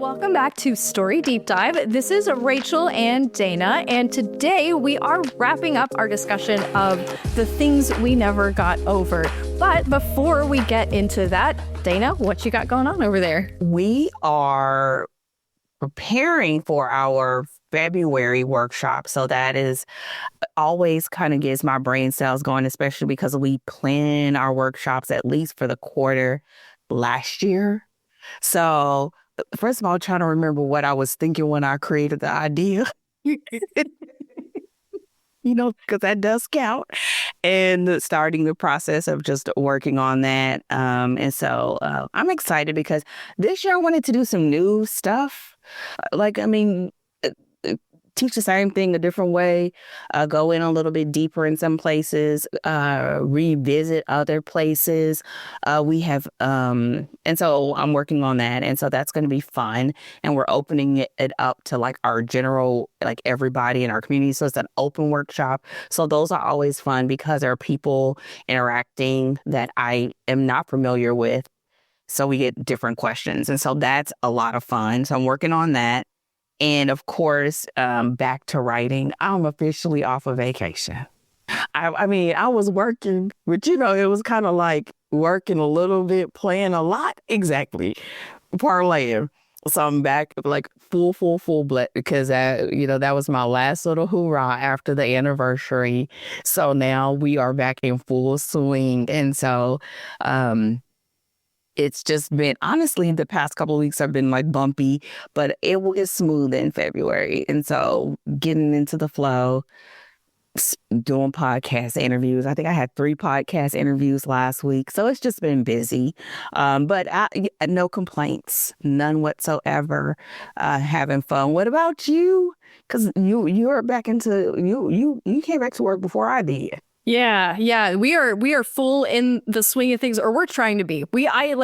Welcome back to Story Deep Dive. This is Rachel and Dana, and today we are wrapping up our discussion of the things we never got over. But before we get into that, Dana, what you got going on over there? We are preparing for our February workshop. So that is always kind of gets my brain cells going, especially because we plan our workshops at least for the quarter last year. So first of all, trying to remember what I was thinking when I created the idea, because that does count, and starting the process of just working on that. And so I'm excited because this year I wanted to do some new stuff. Teach the same thing a different way, go in a little bit deeper in some places, revisit other places. And so I'm working on that. And so that's going to be fun. And we're opening it up to like our general, like everybody in our community. So it's an open workshop. So those are always fun because there are people interacting that I am not familiar with. So we get different questions. And so that's a lot of fun. So I'm working on that. And of course, back to writing. I'm officially off of vacation. I was working, but it was kind of like working a little bit, playing a lot. Exactly. Parlaying. So I'm back like full blood because that was my last little hoorah after the anniversary. So now we are back in full swing. And so, it's just been, honestly, the past couple of weeks have been like bumpy, but it will get smooth in February. And so getting into the flow, doing podcast interviews. I think I had 3 podcast interviews last week. So it's just been busy. But no complaints, none whatsoever. Having fun. What about you? Because you're back into, you came back to work before I did. Yeah. We are full in the swing of things, or we're trying to be. I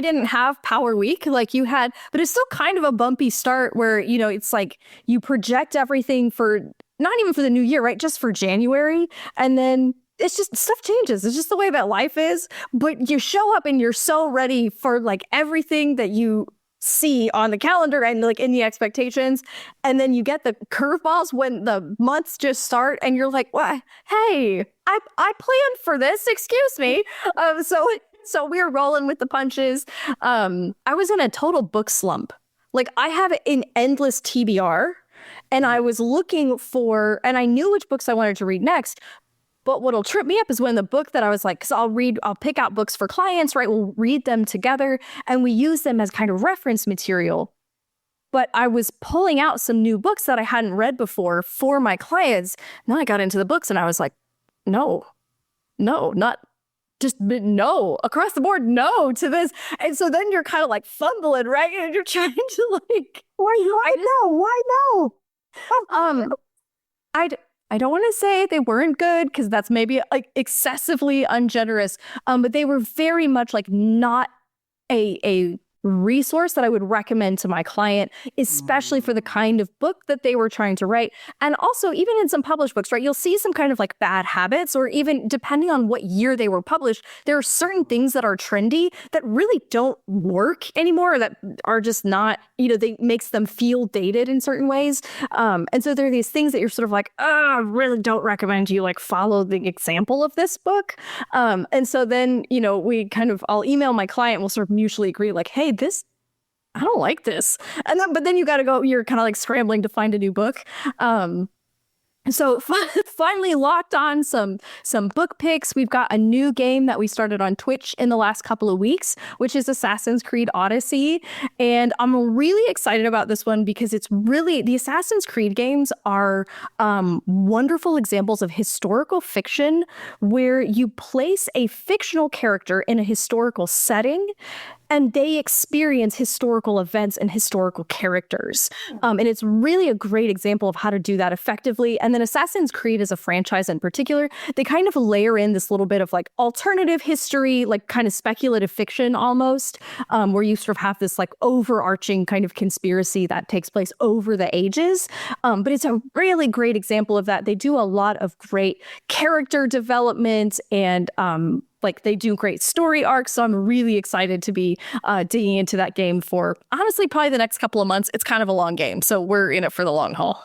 didn't have Power Week like you had, but it's still kind of a bumpy start where, it's like you project everything for not even for the new year, right? Just for January. And then it's just stuff changes. It's just the way that life is. But you show up and you're so ready for like everything that you see on the calendar and like in the expectations, and then you get the curveballs when the months just start and you're like, what? Hey, I planned for this, excuse me. So we're rolling with the punches. I was in a total book slump. Like I have an endless TBR, and I was looking for, and I knew which books I wanted to read next. But what'll trip me up is when the book that I was like, because I'll pick out books for clients, right? We'll read them together and we use them as kind of reference material. But I was pulling out some new books that I hadn't read before for my clients. Then I got into the books and I was like, no, not just no across the board, no to this. And so then you're kind of like fumbling, right? And you're trying to like, why no? I don't want to say they weren't good because that's maybe like excessively ungenerous, but they were very much like not a resource that I would recommend to my client, especially for the kind of book that they were trying to write. And also, even in some published books, right, you'll see some kind of like bad habits, or even depending on what year they were published, there are certain things that are trendy that really don't work anymore, or that are just not, they makes them feel dated in certain ways. And so there are these things that you're sort of like, I really don't recommend you like follow the example of this book. And so then, I'll email my client, we'll sort of mutually agree like, hey, I don't like this. But then you got to go, you're kind of like scrambling to find a new book. So finally locked on some book picks. We've got a new game that we started on Twitch in the last couple of weeks, which is Assassin's Creed Odyssey. And I'm really excited about this one because it's really, the Assassin's Creed games are wonderful examples of historical fiction where you place a fictional character in a historical setting and they experience historical events and historical characters. And it's really a great example of how to do that effectively. And then Assassin's Creed as a franchise in particular, they kind of layer in this little bit of like alternative history, like kind of speculative fiction almost, where you sort of have this like overarching kind of conspiracy that takes place over the ages. But it's a really great example of that. They do a lot of great character development and like they do great story arcs. So I'm really excited to be digging into that game for honestly probably the next couple of months. It's kind of a long game, so we're in it for the long haul.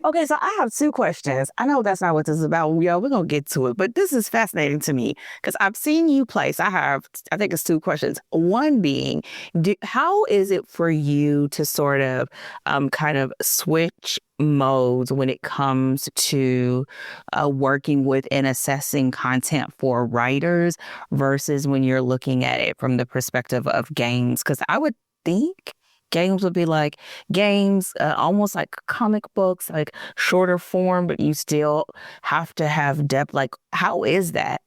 Okay, so I have two questions. I know that's not what this is about. We're going to get to it, but this is fascinating to me because I've seen you play. So I think it's two questions. One being, how is it for you to sort of kind of switch modes when it comes to working with and assessing content for writers versus when you're looking at it from the perspective of games? Because I would think games would be like games, almost like comic books, like shorter form, but you still have to have depth. Like, how is that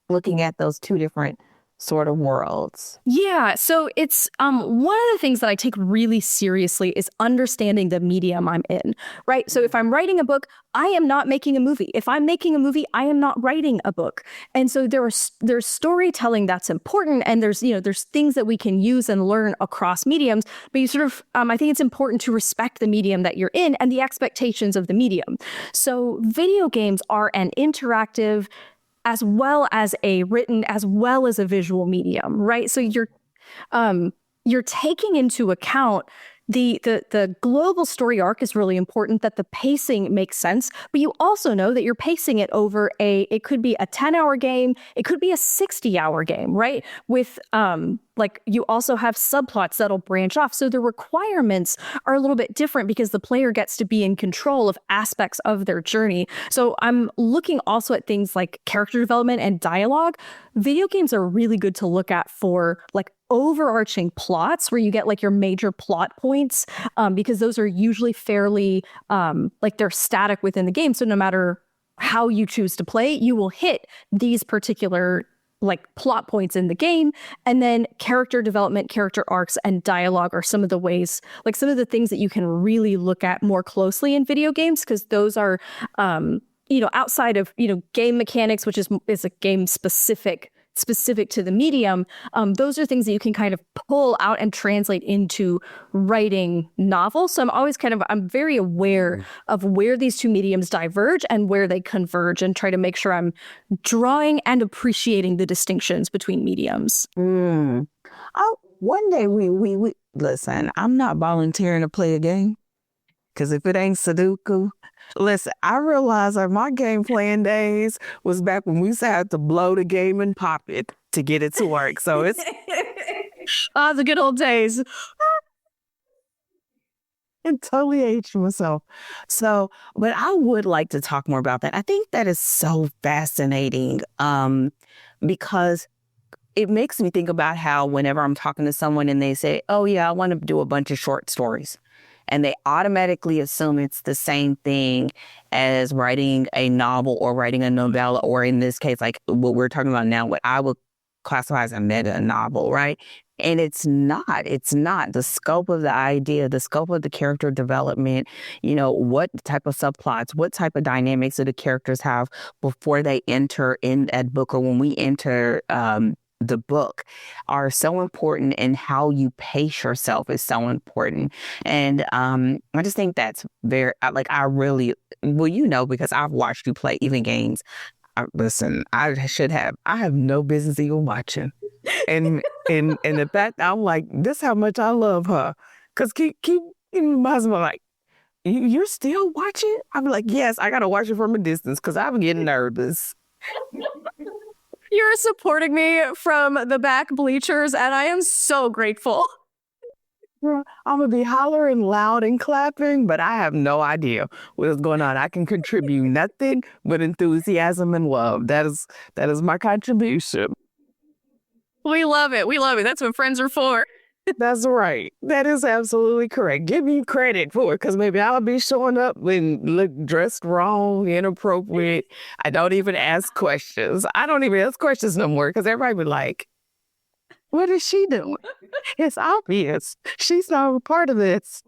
looking at those two different sort of worlds? Yeah, so it's one of the things that I take really seriously is understanding the medium I'm in, right? So if I'm writing a book, I am not making a movie. If I'm making a movie, I am not writing a book. And so there's storytelling that's important, and there's things that we can use and learn across mediums. But you sort of I think it's important to respect the medium that you're in and the expectations of the medium. So video games are an interactive as well as a written, as well as a visual medium, right? So you're taking into account the global story arc is really important, that the pacing makes sense, but you also know that you're pacing it over it could be a 10-hour game, it could be a 60-hour game, right? With like you also have subplots that'll branch off. So the requirements are a little bit different because the player gets to be in control of aspects of their journey. So I'm looking also at things like character development and dialogue. Video games are really good to look at for like overarching plots where you get like your major plot points, because those are usually fairly like they're static within the game. So no matter how you choose to play, you will hit these particular like plot points in the game. And then character development, character arcs, and dialogue are some of the ways, like some of the things that you can really look at more closely in video games, because those are outside of game mechanics, which is a game specific to the medium. Those are things that you can kind of pull out and translate into writing novels. So I'm very aware of where these two mediums diverge and where they converge, and try to make sure I'm drawing and appreciating the distinctions between mediums. One day we listen, I'm not volunteering to play a game, because if it ain't Sudoku, listen, I realized that my game playing days was back when we used to have to blow the game and pop it to get it to work. So it's the good old days. It totally aged myself. So, but I would like to talk more about that. I think that is so fascinating, because it makes me think about how whenever I'm talking to someone and they say, oh yeah, I want to do a bunch of short stories, and they automatically assume it's the same thing as writing a novel or writing a novella, or in this case, like what we're talking about now, what I would classify as a meta novel, right? And it's not. The scope of the idea, the scope of the character development, what type of subplots, what type of dynamics do the characters have before they enter in that book, or when we enter the book, are so important, and how you pace yourself is so important. And I just think that's very, I really, because I've watched you play even games. Listen, I have no business even watching. And the fact I'm like, this how much I love her. Because keep my husband like, you're still watching? I'm like, yes, I got to watch it from a distance because I'm getting nervous. You're supporting me from the back bleachers, and I am so grateful. I'm going to be hollering loud and clapping, but I have no idea what's going on. I can contribute nothing but enthusiasm and love. That is my contribution. We love it. That's what friends are for. That's right. That is absolutely correct. Give me credit for it, because maybe I'll be showing up and look dressed wrong, inappropriate. I don't even ask questions. I don't even ask questions no more, because everybody be like, what is she doing? It's obvious. She's not a part of this.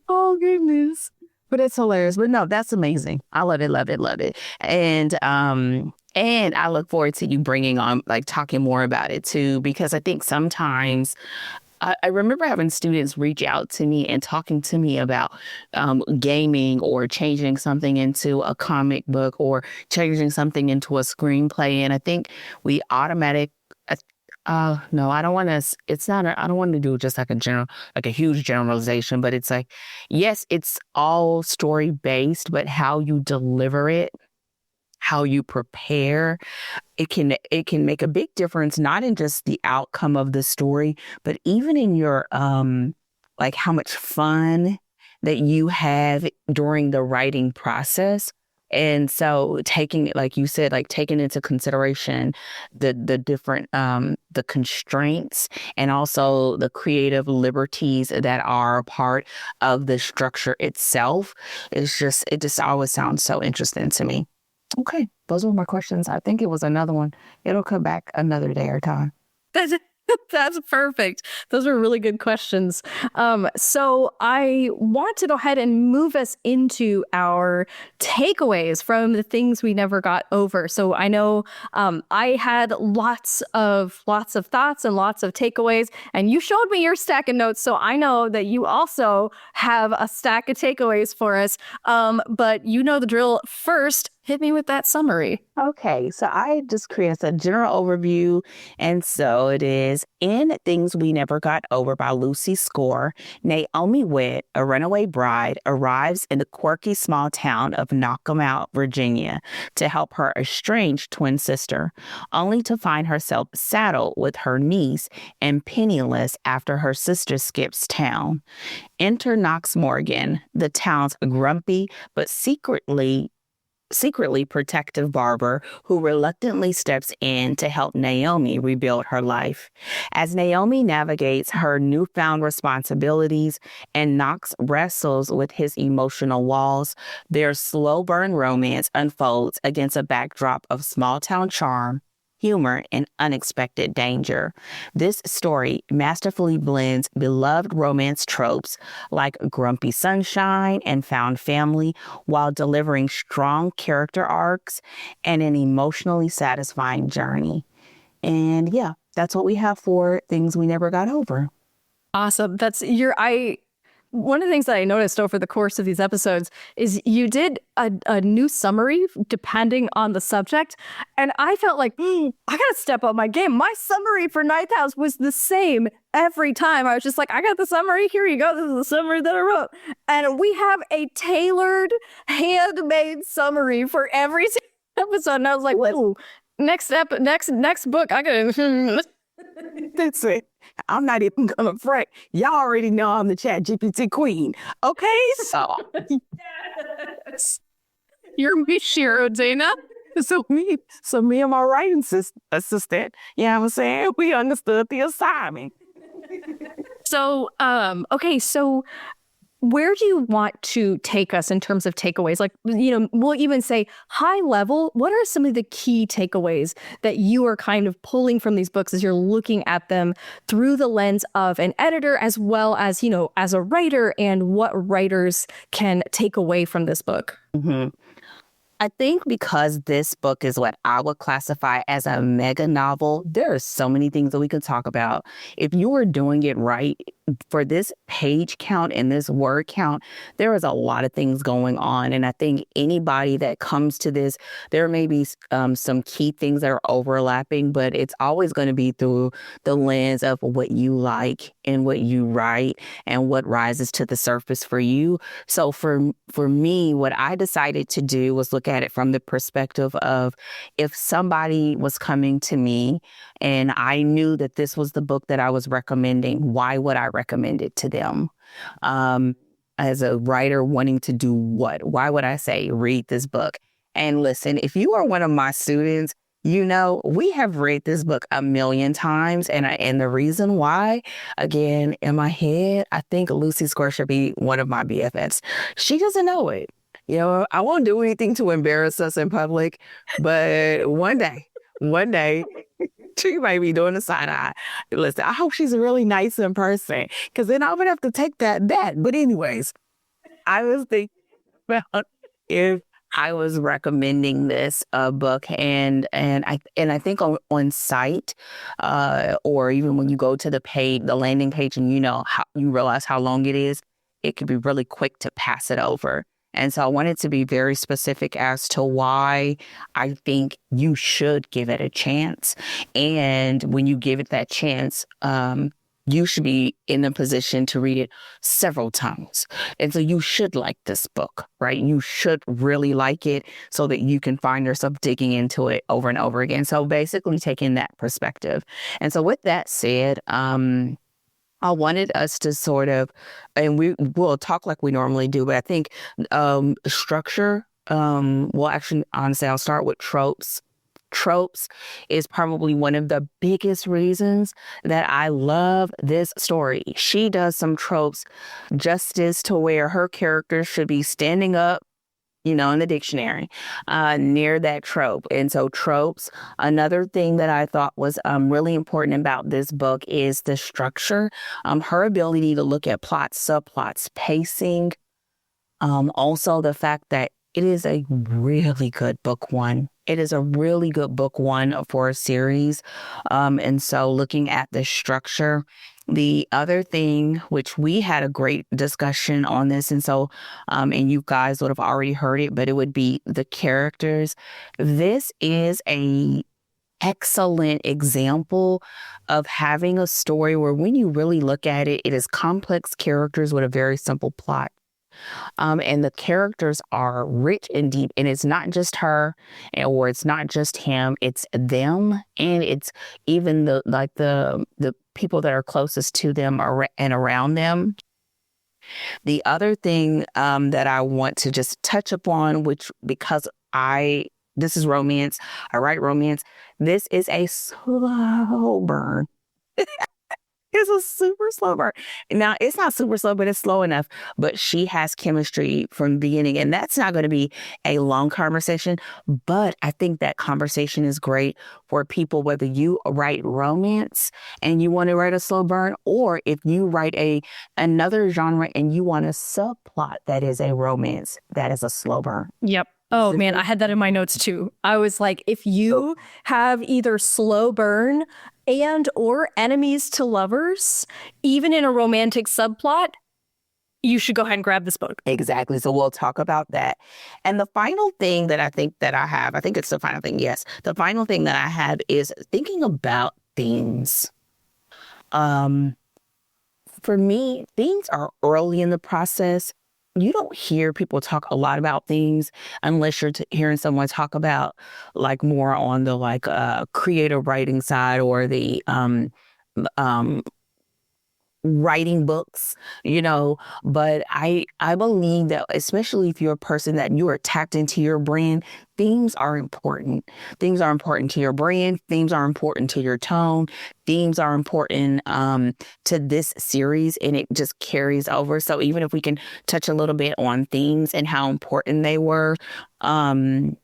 Oh, goodness. But it's hilarious. But no, that's amazing. I love it, love it, love it. And I look forward to you bringing on, talking more about it too, because I think sometimes I remember having students reach out to me and talking to me about gaming or changing something into a comic book or changing something into a screenplay. And I think we automatic. uh, no, I don't want to. It's not. I don't want to do just like a general, like a huge generalization. But it's like, yes, it's all story based, but how you deliver it, how you prepare, it can make a big difference, not in just the outcome of the story, but even in your like how much fun that you have during the writing process. And so taking it, like you said, like taking into consideration the different the constraints and also the creative liberties that are a part of the structure itself, it just always sounds so interesting to me. Okay, those were my questions. I think it was another one. It'll come back another day or time. That's that's perfect. Those are really good questions. So I want to go ahead and move us into our takeaways from the things we never got over. So I know I had lots of thoughts and lots of takeaways, and you showed me your stack of notes, so I know that you also have a stack of takeaways for us. But you know the drill. First, hit me with that summary. Okay, so I just created a general overview. And so it is in Things We Never Got Over by Lucy Score. Naomi Witt, a runaway bride, arrives in the quirky small town of Knockemout, Virginia, to help her estranged twin sister, only to find herself saddled with her niece and penniless after her sister skips town. Enter Knox Morgan, the town's grumpy but secretly protective barber who reluctantly steps in to help Naomi rebuild her life. As Naomi navigates her newfound responsibilities and Knox wrestles with his emotional walls, their slow burn romance unfolds against a backdrop of small town charm, humor, and unexpected danger. This story masterfully blends beloved romance tropes like grumpy sunshine and found family while delivering strong character arcs and an emotionally satisfying journey. And yeah, that's what we have for Things We Never Got Over. Awesome. One of the things that I noticed over the course of these episodes is you did a new summary depending on the subject. And I felt like, I got to step up my game. My summary for Ninth House was the same every time. I was just like, I got the summary. Here you go. This is the summary that I wrote. And we have a tailored, handmade summary for every episode. And I was like, whoa, next book, I got to. That's it. I'm not even gonna fret. Y'all already know I'm the Chat GPT queen. Okay, so Yes. You're Miss Shiro, Dana. so me and my writing assistant, you know what I'm saying? We understood the assignment. So, okay, so where do you want to take us in terms of takeaways? Like, we'll even say high level. What are some of the key takeaways that you are kind of pulling from these books as you're looking at them through the lens of an editor, as well as, as a writer, and what writers can take away from this book? Mm-hmm. I think because this book is what I would classify as a mega novel, there are so many things that we could talk about. If you were doing it right, for this page count and this word count, there is a lot of things going on. And I think anybody that comes to this, there may be some key things that are overlapping, but it's always going to be through the lens of what you like and what you write and what rises to the surface for you. So for me, what I decided to do was look at it from the perspective of, if somebody was coming to me and I knew that this was the book that I was recommending, why would I recommend it to them? As a writer wanting to do what? Why would I say, read this book? And listen, if you are one of my students, we have read this book a million times. And the reason why, again, in my head, I think Lucy Score should be one of my BFFs. She doesn't know it. I won't do anything to embarrass us in public, but one day, she might be doing a side eye. Listen, I hope she's really nice in person, because then I would have to take that. But anyways, I was thinking about if I was recommending this book, and I think on site, or even when you go to the landing page, and how you realize how long it is, it could be really quick to pass it over. And so I wanted to be very specific as to why I think you should give it a chance. And when you give it that chance, you should be in a position to read it several times. And so you should like this book, right? You should really like it so that you can find yourself digging into it over and over again. So basically taking that perspective. And so with that said, I wanted us to sort of, and we'll talk like we normally do, but I think structure, well, actually, honestly, I'll start with tropes. Tropes is probably one of the biggest reasons that I love this story. She does some tropes justice to where her character should be standing up, in the dictionary, near that trope. And so tropes, another thing that I thought was really important about this book is the structure, her ability to look at plots, subplots, pacing, also the fact that it is a really good book one. It is a really good book one for a series. And so looking at the structure, the other thing, which we had a great discussion on this, and so, and you guys would have already heard it, but it would be the characters. This is a excellent example of having a story where when you really look at it, it is complex characters with a very simple plot. And the characters are rich and deep, and it's not just her, or it's not just him, it's them, and it's even the people that are closest to them and around them. The other thing that I want to just touch upon, which because this is romance, I write romance, this is a slow burn. It's a super slow burn. Now, it's not super slow, but it's slow enough. But she has chemistry from the beginning. And that's not going to be a long conversation. But I think that conversation is great for people, whether you write romance and you want to write a slow burn, or if you write another genre and you want a subplot that is a romance, that is a slow burn. Yep. Oh, man, I had that in my notes, too. I was like, if you have either slow burn and or enemies to lovers, even in a romantic subplot, you should go ahead and grab this book. Exactly. So we'll talk about that. And the final thing that I think that I have, I think it's the final thing, yes. The final thing that I have is thinking about themes. For me, themes are early in the process. You don't hear people talk a lot about things unless you're hearing someone talk about like more on the creative writing side, or the writing books, but I believe that especially if you're a person that you are tapped into your brand, themes are important. Themes are important to your brand. Themes are important to your tone. Themes are important to this series, and it just carries over. So even if we can touch a little bit on themes and how important they were, and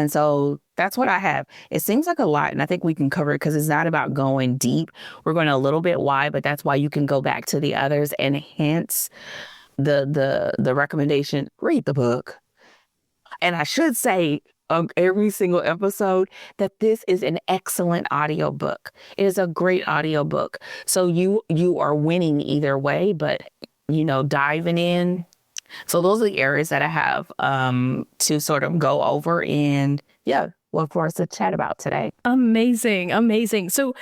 so that's what I have. It seems like a lot, and I think we can cover it because it's not about going deep. We're going a little bit wide, but that's why you can go back to the others, and hence the recommendation, read the book. And I should say every single episode that this is an excellent audiobook. It is a great audiobook. So you are winning either way, but diving in. So those are the areas that I have to sort of go over, and for us to chat about today. Amazing. So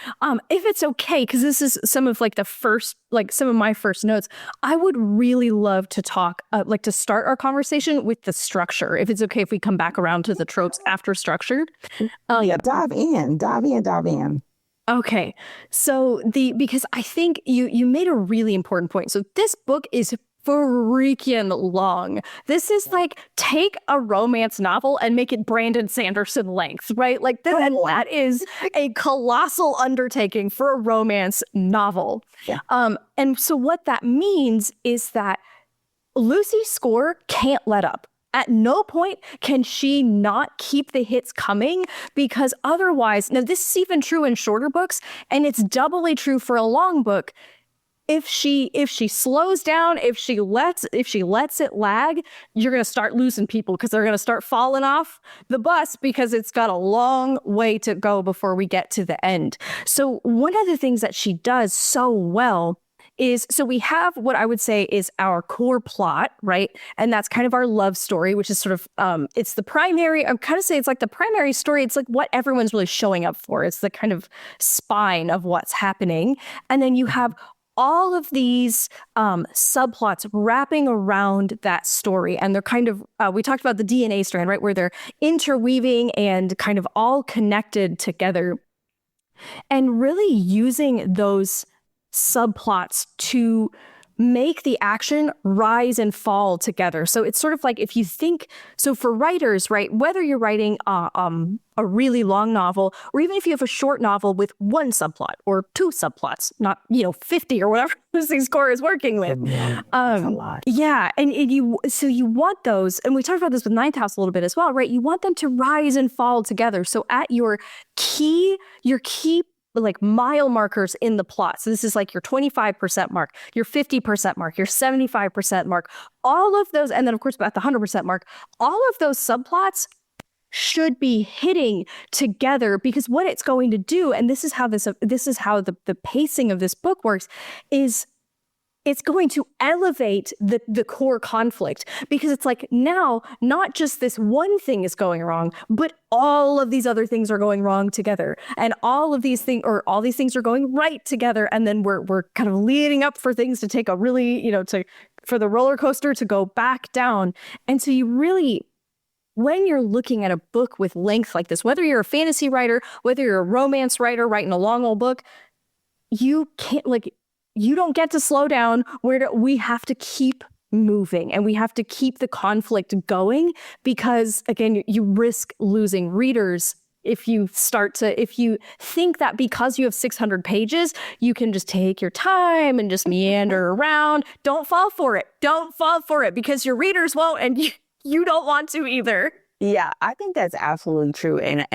if it's okay, because this is some of some of my first notes, I would really love to talk, to start our conversation with the structure. If it's okay if we come back around to the tropes after structure. Dive in. Okay. So because I think you made a really important point. So this book is freaking long. This is like, take a romance novel and make it Brandon Sanderson length, right? Like that is a colossal undertaking for a romance novel. Yeah. And so what that means is that Lucy Score can't let up. At no point can she not keep the hits coming, because otherwise, now this is even true in shorter books, and it's doubly true for a long book. if she slows down, if she lets it lag, you're going to start losing people because they're going to start falling off the bus because it's got a long way to go before we get to the end. So one of the things that she does so well is, so we have what I would say is our core plot, right? And that's kind of our love story, which is sort of, it's the primary, I'm kind of saying it's like the primary story. It's like what everyone's really showing up for. It's the kind of spine of what's happening. And then you have all of these subplots wrapping around that story. And they're kind of, we talked about the DNA strand, right? Where they're interweaving and kind of all connected together. And really using those subplots to make the action rise and fall together. So it's sort of like, if you think, so for writers, right, whether you're writing a really long novel, or even if you have a short novel with one subplot or two subplots, not, 50 or whatever Lucy Score is working with. That's a lot. Yeah. And you want those, and we talked about this with Ninth House a little bit as well, right? You want them to rise and fall together. So at your key like mile markers in the plot. So this is like your 25% mark, your 50% mark, your 75% mark, all of those. And then of course, at the 100% mark, all of those subplots should be hitting together, because what it's going to do, and this is how the pacing of this book works, is it's going to elevate the core conflict, because it's like, now not just this one thing is going wrong, but all of these other things are going wrong together, and all these things are going right together, and then we're kind of leading up for things to take a really, for the roller coaster to go back down. And so you really, when you're looking at a book with length like this, whether you're a fantasy writer, whether you're a romance writer writing a long old book, you can't, you don't get to slow down. We have to keep moving, and we have to keep the conflict going, because again, you risk losing readers if you think that because you have 600 pages, you can just take your time and just meander around. Don't fall for it. Don't fall for it, because your readers won't, and you don't want to either. Yeah, I think that's absolutely true. And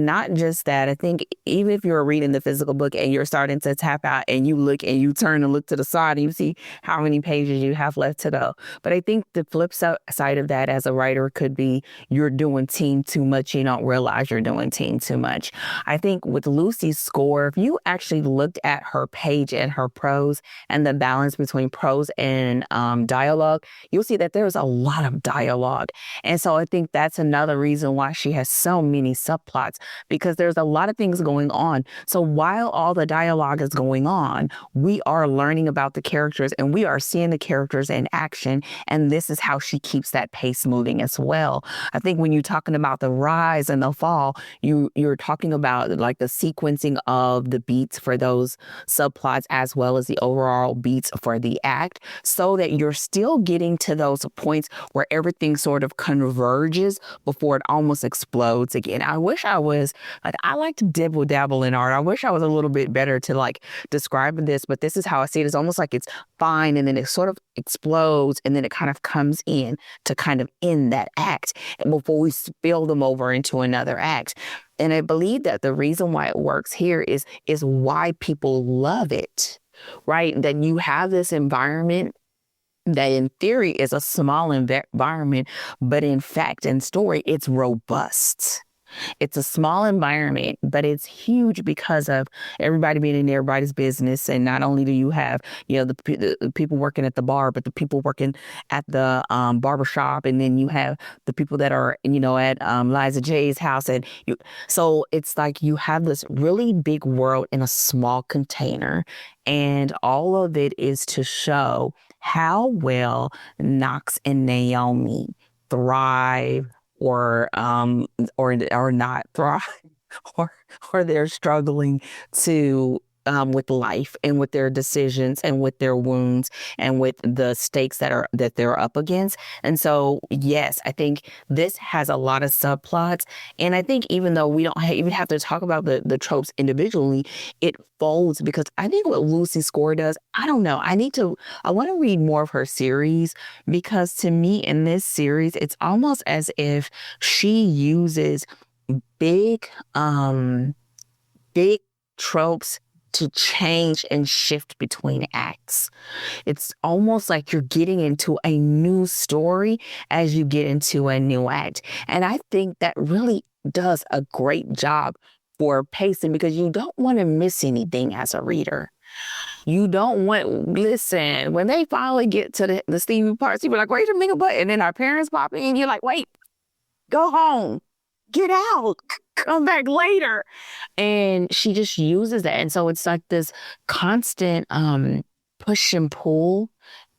not just that. I think even if you're reading the physical book and you're starting to tap out and you look and you turn and look to the side and you see how many pages you have left to go. But I think the flip side of that as a writer could be you're doing teen too much. You don't realize you're doing teen too much. I think with Lucy's Score, if you actually looked at her page and her prose and the balance between prose and dialogue, you'll see that there's a lot of dialogue. And so I think that's another reason why she has so many subplots, because there's a lot of things going on. So while all the dialogue is going on, we are learning about the characters and we are seeing the characters in action. And this is how she keeps that pace moving as well. I think when you're talking about the rise and the fall, you're talking about like the sequencing of the beats for those subplots as well as the overall beats for the act, so that you're still getting to those points where everything sort of converges before it almost explodes again. I wish I was I like to dibble dabble in art. I wish I was a little bit better to describe this, but this is how I see it. It's almost like it's fine and then it sort of explodes and then it kind of comes in to kind of end that act before we spill them over into another act. And I believe that the reason why it works here is why people love it, right? That you have this environment that in theory is a small environment, but in fact, in story, it's robust. It's a small environment, but it's huge because of everybody being in everybody's business. And not only do you have, the people working at the bar, but the people working at the barbershop. And then you have the people that are, at Liza J's house. So it's like you have this really big world in a small container. And all of it is to show how well Knox and Naomi thrive or not thrive or they're struggling to with life and with their decisions and with their wounds and with the stakes that they're up against. And so, yes, I think this has a lot of subplots. And I think even though we don't even have to talk about the tropes individually, it folds, because I think what Lucy Score does, I don't know. I want to read more of her series, because to me in this series, it's almost as if she uses big tropes to change and shift between acts. It's almost like you're getting into a new story as you get into a new act. And I think that really does a great job for pacing, because you don't want to miss anything as a reader. You don't want, listen, when they finally get to the Stevie parts, you be like, wait a minute, but, and then our parents pop in, you're like, wait, go home, get out, come back later. And she just uses that. And so it's like this constant push and pull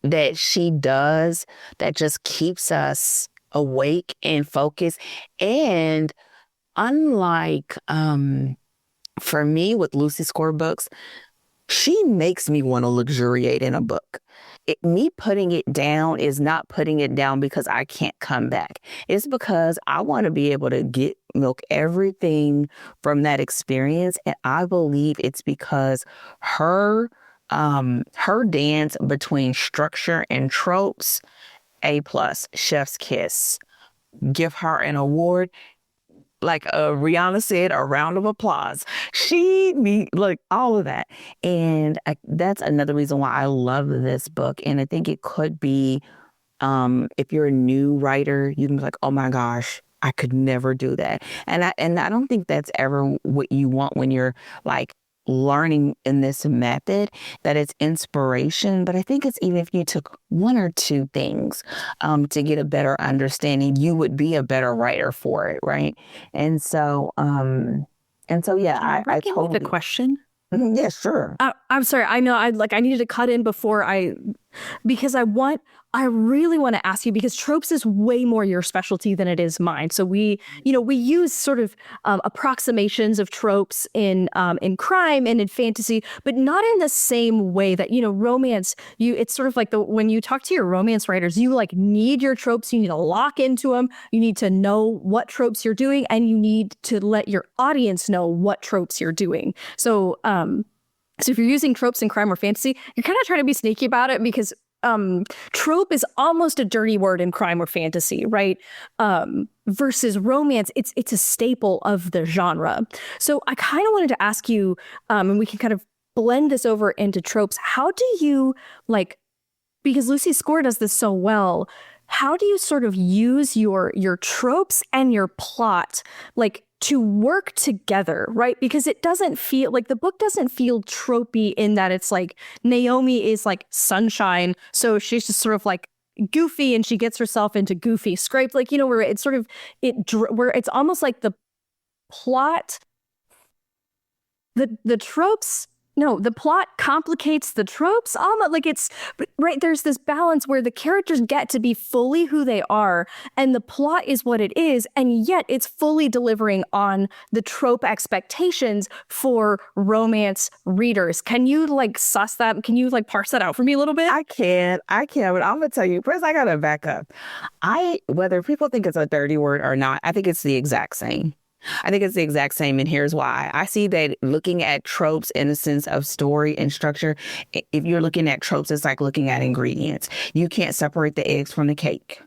that she does that just keeps us awake and focused. And unlike for me with Lucy Score books, she makes me want to luxuriate in a book. Me putting it down is not putting it down because I can't come back. It's because I want to be able to milk everything from that experience. And I believe it's because her dance between structure and tropes, A+, chef's kiss. Give her an award. Like Rihanna said, a round of applause. All of that. And that's another reason why I love this book. And I think it could be, if you're a new writer, you can be like, oh my gosh, I could never do that. And I don't think that's ever what you want when you're like learning in this method, that it's inspiration. But I think it's, even if you took one or two things to get a better understanding, you would be a better writer for it, right? And so yeah, I told the question. Yeah, sure. I'm sorry. I know I needed to cut in because I really want to ask you, because tropes is way more your specialty than it is mine. So we use sort of approximations of tropes in crime and in fantasy, but not in the same way that, romance, it's sort of like when you talk to your romance writers, you like need your tropes, you need to lock into them, you need to know what tropes you're doing, and you need to let your audience know what tropes you're doing. So if you're using tropes in crime or fantasy, you're kind of trying to be sneaky about it, because trope is almost a dirty word in crime or fantasy, right? Versus romance, it's a staple of the genre. So I kind of wanted to ask you, and we can kind of blend this over into tropes. How do you because Lucy Score does this so well, how do you sort of use your tropes and your plot to work together, right? Because it doesn't feel like the book doesn't feel tropey in that it's like Naomi is like sunshine, so she's just sort of like goofy and she gets herself into goofy scrapes, where it's sort of where it's almost like the plot, the tropes. No, the plot complicates the tropes. It's right. There's this balance where the characters get to be fully who they are, and the plot is what it is, and yet it's fully delivering on the trope expectations for romance readers. Can you suss that? Can you parse that out for me a little bit? I can, but I'm gonna tell you first. I gotta back up. Whether people think it's a dirty word or not, I think it's the exact same. And here's why. I see that looking at tropes in the sense of story and structure, if you're looking at tropes, it's like looking at ingredients. You can't separate the eggs from the cake.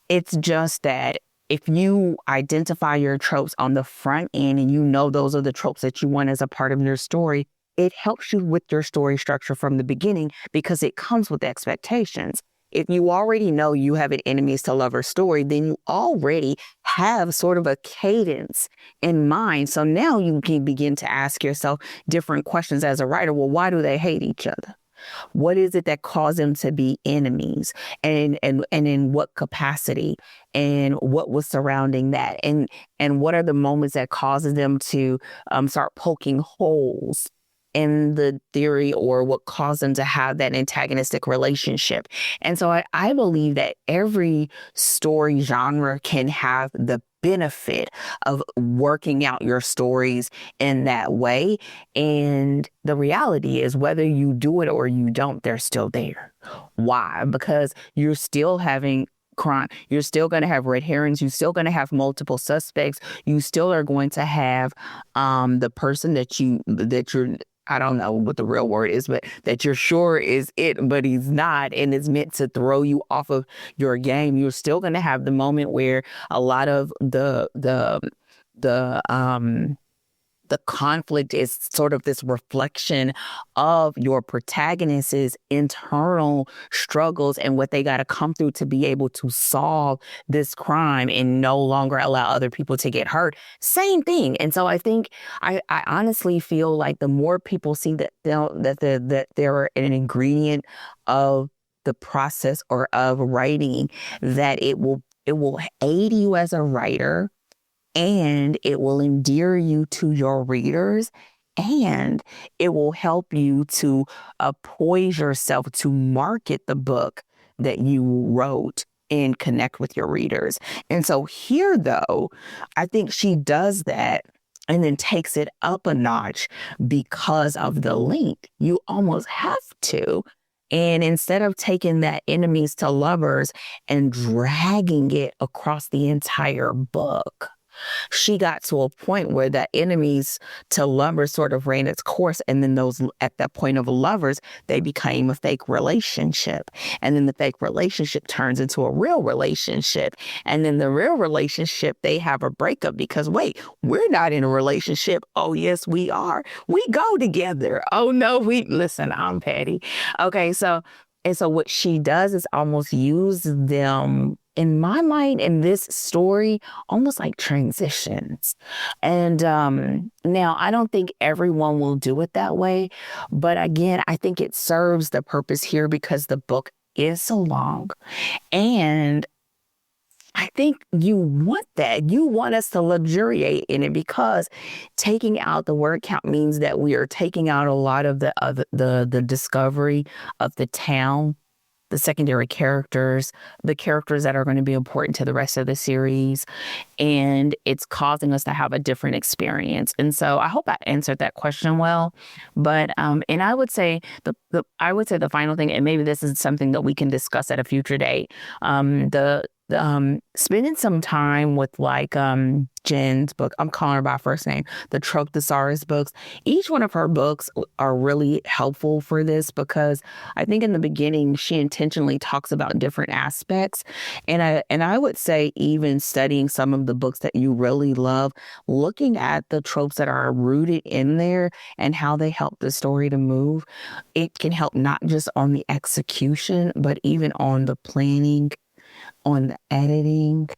It's just that if you identify your tropes on the front end and you know those are the tropes that you want as a part of your story, it helps you with your story structure from the beginning, because it comes with expectations. If you already know you have an enemies to lovers story, then you already have sort of a cadence in mind. So now you can begin to ask yourself different questions as a writer. Well, why do they hate each other? What is it that caused them to be enemies, and in what capacity, and what was surrounding that, and what are the moments that causes them to start poking holes in the theory, or what caused them to have that antagonistic relationship. And so I believe that every story genre can have the benefit of working out your stories in that way. And the reality is, whether you do it or you don't, they're still there. Why? Because you're still having crime. You're still going to have red herrings. You're still going to have multiple suspects. You still are going to have the person that you're, I don't know what the real word is, but that you're sure is it, but he's not, and it's meant to throw you off of your game. You're still going to have the moment where a lot of the the conflict is sort of this reflection of your protagonist's internal struggles and what they got to come through to be able to solve this crime and no longer allow other people to get hurt. Same thing. And so I think I honestly feel like the more people see that they're an ingredient of the process or of writing, that it will aid you as a writer, and it will endear you to your readers, and it will help you to poise yourself to market the book that you wrote and connect with your readers. And so here, though, I think she does that and then takes it up a notch because of the length. You almost have to. And instead of taking that enemies to lovers and dragging it across the entire book, she got to a point where that enemies to lovers sort of ran its course. And then those, at that point of lovers, they became a fake relationship. And then the fake relationship turns into a real relationship. And then the real relationship, they have a breakup because, wait, we're not in a relationship. Oh, yes, we are. We go together. Oh, no, listen, I'm petty. Okay, so what she does is almost use them, in my mind, in this story, almost like transitions. And now, I don't think everyone will do it that way. But again, I think it serves the purpose here because the book is so long. And I think you want that. You want us to luxuriate in it, because taking out the word count means that we are taking out a lot of the discovery of the town, the secondary characters, the characters that are going to be important to the rest of the series. And it's causing us to have a different experience. And so I hope I answered that question well. But and I would say the final thing, and maybe this is something that we can discuss at a future date, spending some time with like Jen's book, I'm calling her by first name, the Trope Thesaurus books. Each one of her books are really helpful for this, because I think in the beginning she intentionally talks about different aspects. And I would say, even studying some of the books that you really love, looking at the tropes that are rooted in there and how they help the story to move, it can help not just on the execution, but even on the planning, on the editing,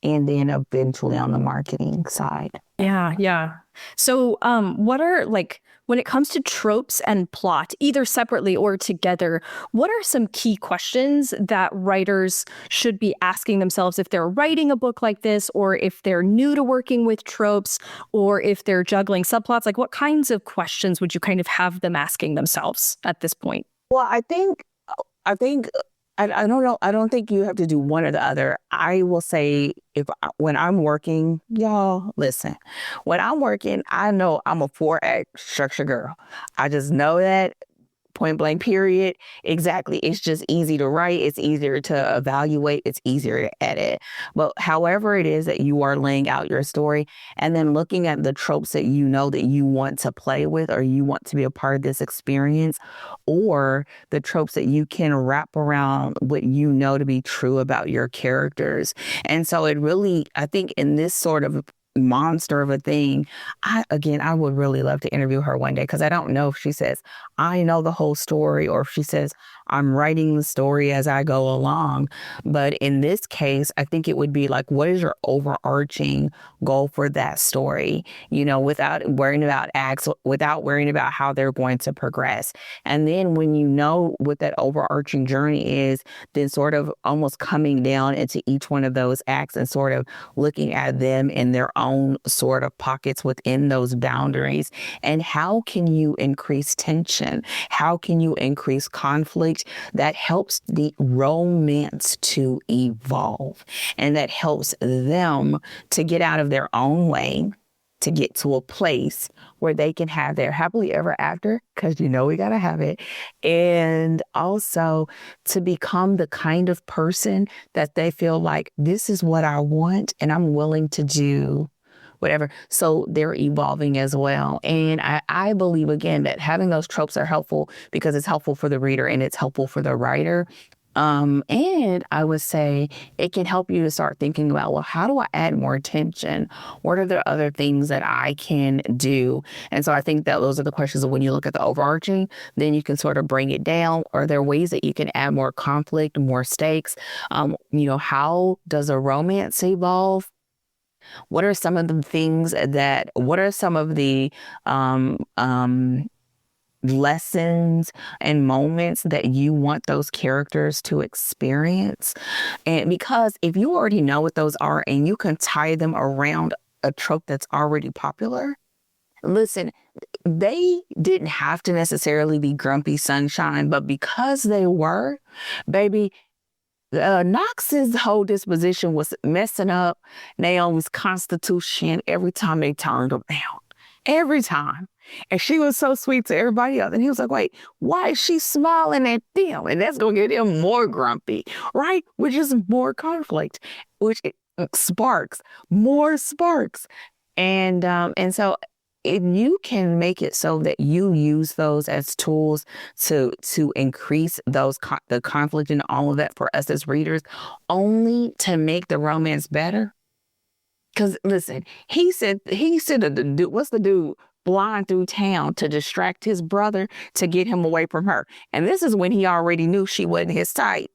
and then eventually on the marketing side. Yeah. So what are, like, when it comes to tropes and plot, either separately or together, what are some key questions that writers should be asking themselves if they're writing a book like this, or if they're new to working with tropes, or if they're juggling subplots? Like, what kinds of questions would you kind of have them asking themselves at this point? Well, I think I don't know. I don't think you have to do one or the other. I will say, when I'm working, y'all, listen, when I'm working, I know I'm a 4-act structure girl. I just know that. Point blank, period. Exactly. It's just easy to write. It's easier to evaluate. It's easier to edit. But however it is that you are laying out your story, and then looking at the tropes that you know that you want to play with, or you want to be a part of this experience, or the tropes that you can wrap around what you know to be true about your characters. And so it really, I think in this sort of monster of a thing, I would really love to interview her one day, because I don't know if she says, I know the whole story, or if she says, I'm writing the story as I go along. But in this case, I think it would be like, what is your overarching goal for that story? Without worrying about acts, without worrying about how they're going to progress. And then when you know what that overarching journey is, then sort of almost coming down into each one of those acts and sort of looking at them in their own sort of pockets within those boundaries. And how can you increase tension? How can you increase conflict? That helps the romance to evolve, and that helps them to get out of their own way, to get to a place where they can have their happily ever after, because we got to have it. And also to become the kind of person that they feel like, this is what I want, and I'm willing to do whatever. So they're evolving as well. And I believe, again, that having those tropes are helpful, because it's helpful for the reader and it's helpful for the writer. And I would say it can help you to start thinking about, well, how do I add more attention? What are the other things that I can do? And so I think that those are the questions of when you look at the overarching, then you can sort of bring it down. Are there ways that you can add more conflict, more stakes? How does a romance evolve? What are some of the what are some of the lessons and moments that you want those characters to experience? And because if you already know what those are and you can tie them around a trope that's already popular, listen, they didn't have to necessarily be grumpy sunshine, but because they were, baby, Knox's whole disposition was messing up Naomi's constitution every time they turned around. Every time. And she was so sweet to everybody else. And he was like, wait, why is she smiling at them? And that's going to get him more grumpy, right? Which is more conflict, which sparks, more sparks. And so if you can make it so that you use those as tools to increase the conflict and all of that for us as readers, only to make the romance better. Because listen, he said the dude, what's the dude flying through town to distract his brother to get him away from her. And this is when he already knew she wasn't his type.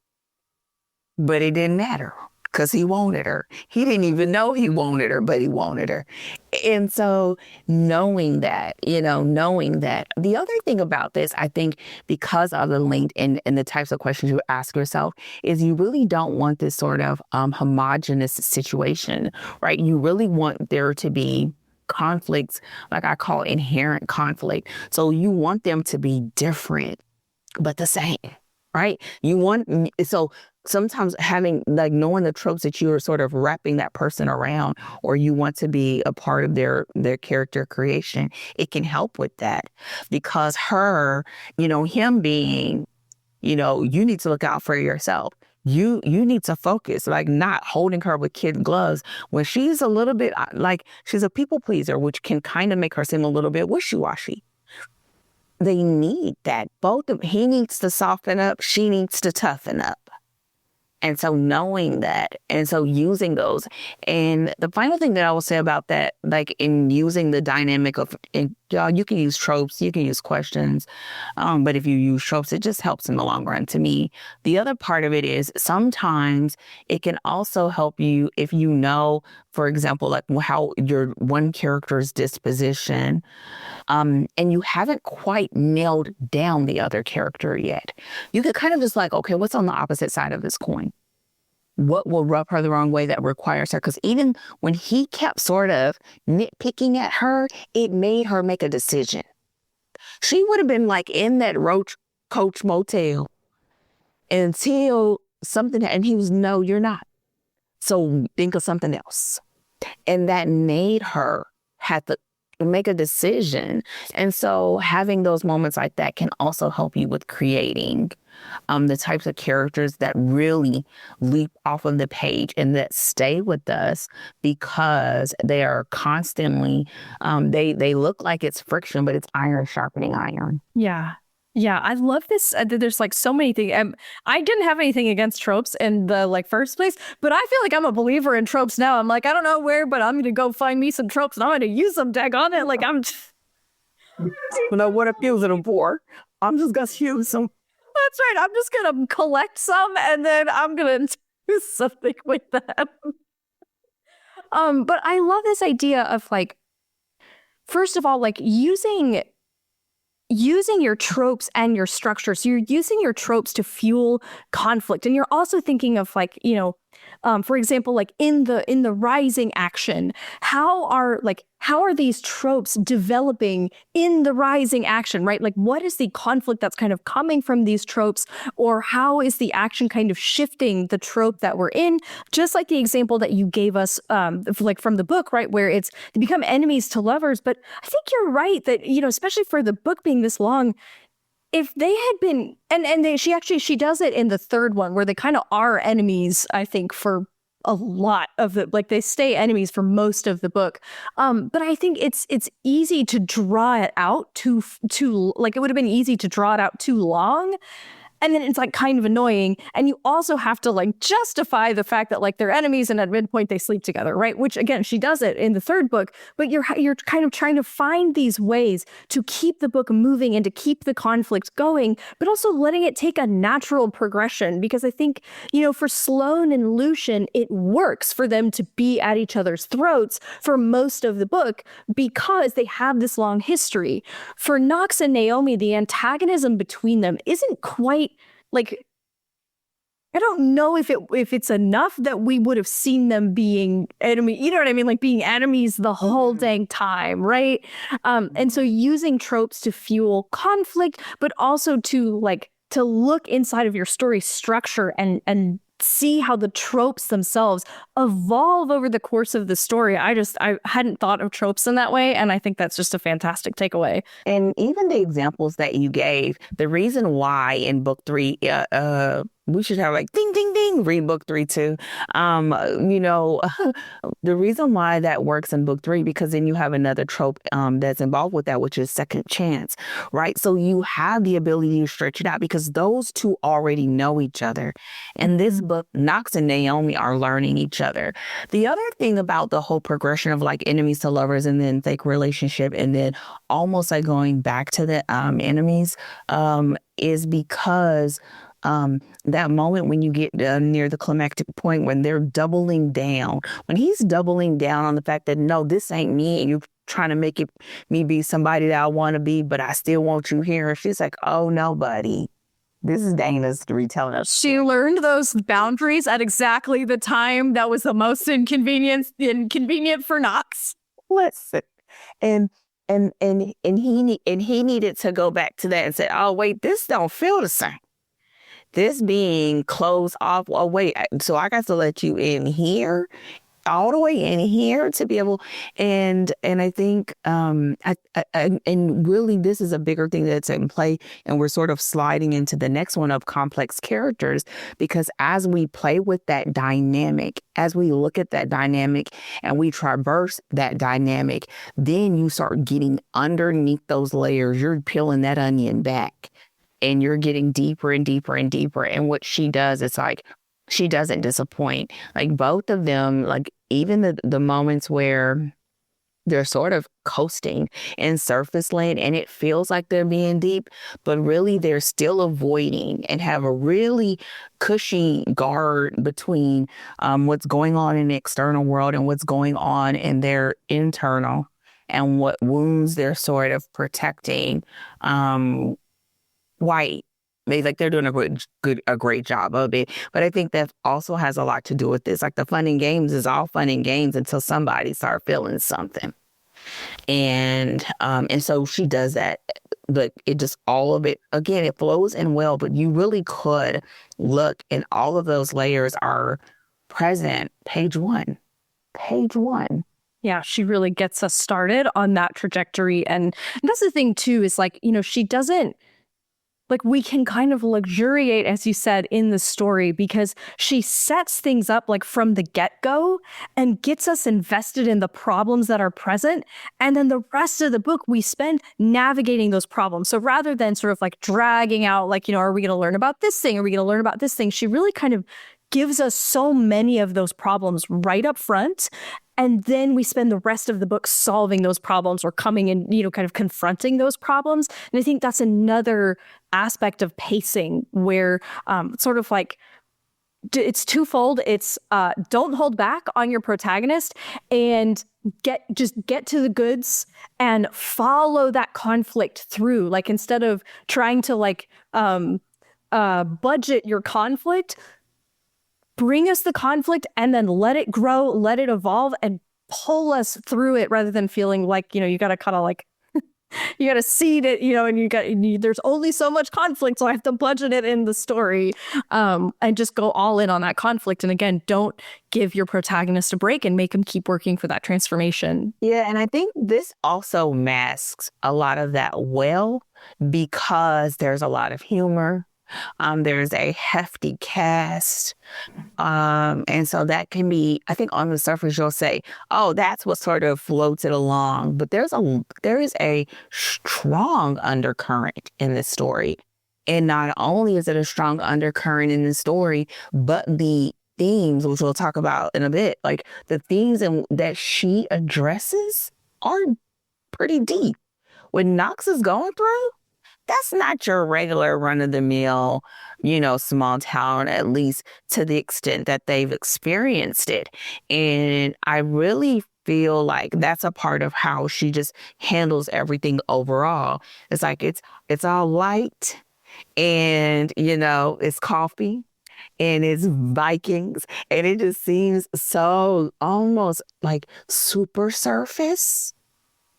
But it didn't matter because he wanted her. He didn't even know he wanted her, but he wanted her. And so knowing that, the other thing about this, I think, because of the length and the types of questions you ask yourself, is you really don't want this sort of homogenous situation, right? You really want there to be conflicts, like I call inherent conflict. So you want them to be different, but the same, right? So sometimes knowing the tropes that you are sort of wrapping that person around, or you want to be a part of their character creation, it can help with that. Because him being, you need to look out for yourself. You need to focus, like not holding her with kid gloves when she's a little bit like she's a people pleaser, which can kind of make her seem a little bit wishy-washy. They need that. He needs to soften up. She needs to toughen up. And so knowing that, and so using those. And the final thing that I will say about that, like in using the dynamic of, you can use tropes, you can use questions. But if you use tropes, it just helps in the long run to me. The other part of it is sometimes it can also help you if you know, for example, like how your one character's disposition, and you haven't quite nailed down the other character yet. You could kind of just like, okay, what's on the opposite side of this coin? What will rub her the wrong way that requires her? Because even when he kept sort of nitpicking at her, it made her make a decision. She would have been like in that Roach Coach motel until something, and he was, no, you're not. So think of something else. And that made her have to make a decision. And so having those moments like that can also help you with creating the types of characters that really leap off of the page and that stay with us because they are constantly, they look like it's friction, but it's iron sharpening iron. Yeah. Yeah, I love this. There's like so many things. I didn't have anything against tropes in the first place, but I feel like I'm a believer in tropes now. I'm like, I don't know where, but I'm going to go find me some tropes and I'm going to use them, daggone it. Like I'm just... what I'm using them for. I'm just going to use them. That's right. I'm just going to collect some and then I'm going to do something with them. But I love this idea of like, first of all, like using your tropes and your structure. So you're using your tropes to fuel conflict. And you're also thinking of like, for example, like in the rising action, how are these tropes developing in the rising action, right? Like what is the conflict that's kind of coming from these tropes, or how is the action kind of shifting the trope that we're in? Just like the example that you gave us, like from the book, right? Where they become enemies to lovers. But I think you're right that, especially for the book being this long, if they had been, she does it in the third one where they kind of are enemies, I think, for a lot of the, like they stay enemies for most of the book. But I think it's easy to draw it out too, like it would have been easy to draw it out too long. And then it's like kind of annoying. And you also have to like justify the fact that like they're enemies and at midpoint they sleep together, right? Which again, she does it in the third book, but you're kind of trying to find these ways to keep the book moving and to keep the conflict going, but also letting it take a natural progression. Because I think, for Sloane and Lucian, it works for them to be at each other's throats for most of the book because they have this long history. For Knox and Naomi, the antagonism between them isn't quite like, I don't know if it's enough that we would have seen them being enemy, you know what I mean? Like being enemies the whole dang time, right? And so using tropes to fuel conflict, but also to look inside of your story structure and see how the tropes themselves evolve over the course of the story. I hadn't thought of tropes in that way, and I think that's just a fantastic takeaway. And even the examples that you gave, the reason why in book 3, we should have like ding, ding, ding, read book 3 too. The reason why that works in book 3, because then you have another trope that's involved with that, which is second chance, right? So you have the ability to stretch it out because those two already know each other. In this book, Knox and Naomi are learning each other. The other thing about the whole progression of like enemies to lovers and then fake relationship and then almost like going back to the enemies is because that moment when you get near the climactic point when they're doubling down, when he's doubling down on the fact that, no, this ain't me, and you're trying to make me be somebody that I want to be, but I still want you here. And she's like, oh, no, buddy. This is Dana's retelling us. She learned those boundaries at exactly the time that was the most inconvenient for Knox. Listen, and he needed to go back to that and say, oh, wait, this don't feel the same. This being closed off, oh, wait, so I got to let you in here, all the way in here to be able, and I think, and really this is a bigger thing that's in play, and we're sort of sliding into the next one of complex characters, because as we play with that dynamic, as we look at that dynamic and we traverse that dynamic, then you start getting underneath those layers, you're peeling that onion back. And you're getting deeper and deeper and deeper. And what she does, it's like, she doesn't disappoint. Like both of them, like even the moments where they're sort of coasting in surface land and it feels like they're being deep, but really they're still avoiding and have a really cushy guard between what's going on in the external world and what's going on in their internal and what wounds they're sort of protecting. White. They're doing a great job of it. But I think that also has a lot to do with this. Like the fun and games is all fun and games until somebody starts feeling something. And so she does that. But it just, all of it, again, it flows in well, but you really could look and all of those layers are present. Page one. Yeah, she really gets us started on that trajectory. And that's the thing too, is like, she doesn't, like we can kind of luxuriate, as you said, in the story because she sets things up like from the get-go and gets us invested in the problems that are present. And then the rest of the book, we spend navigating those problems. So rather than sort of like dragging out, like, are we going to learn about this thing? Are we going to learn about this thing? She really kind of gives us so many of those problems right up front. And then we spend the rest of the book solving those problems or coming in, kind of confronting those problems. And I think that's another aspect of pacing where sort of like it's twofold. It's don't hold back on your protagonist and get to the goods and follow that conflict through. Like instead of trying to like budget your conflict, bring us the conflict and then let it grow, let it evolve and pull us through it rather than feeling like, you got to kind of like, you got to seed it, and there's only so much conflict. So I have to budget it in the story and just go all in on that conflict. And again, don't give your protagonist a break and make them keep working for that transformation. Yeah. And I think this also masks a lot of that well, because there's a lot of humor. There's a hefty cast. And so that can be, I think on the surface, you'll say, oh, that's what sort of floats it along. But there is a strong undercurrent in this story. And not only is it a strong undercurrent in the story, but the themes, which we'll talk about in a bit, like the themes that she addresses are pretty deep. What Knox is going through, that's not your regular run-of-the-mill, small town, at least to the extent that they've experienced it. And I really feel like that's a part of how she just handles everything overall. It's like it's all light and, it's coffee and it's Vikings, and it just seems so almost like super surface.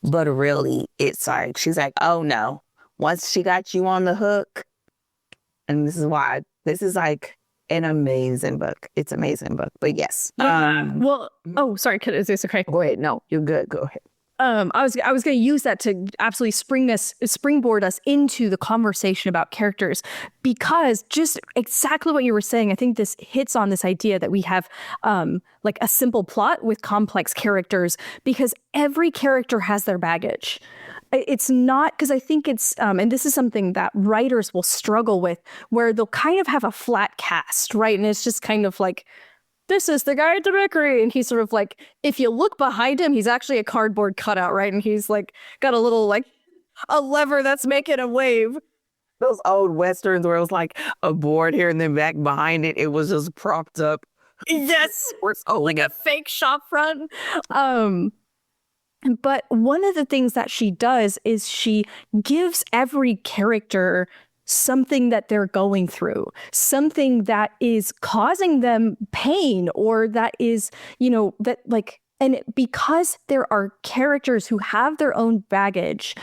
But really, it's like, she's like, oh no, once she got you on the hook, and this is why this is like an amazing book. It's an amazing book. But yes. Sorry, is this okay? Go ahead. No, you're good. Go ahead. I was going to use that to absolutely springboard us into the conversation about characters, because just exactly what you were saying, I think this hits on this idea that we have like a simple plot with complex characters, because every character has their baggage. It's not, because I think it's, and this is something that writers will struggle with, where they'll kind of have a flat cast, right? And it's just kind of like, this is the guy at the bakery. And he's sort of like, if you look behind him, he's actually a cardboard cutout, right? And he's like, got a little like a lever that's making a wave. Those old Westerns where it was like a board here and then back behind it, it was just propped up. Yes. Or like a fake shop front. But one of the things that she does is she gives every character something that they're going through, something that is causing them pain, or that is, and because there are characters who have their own baggage,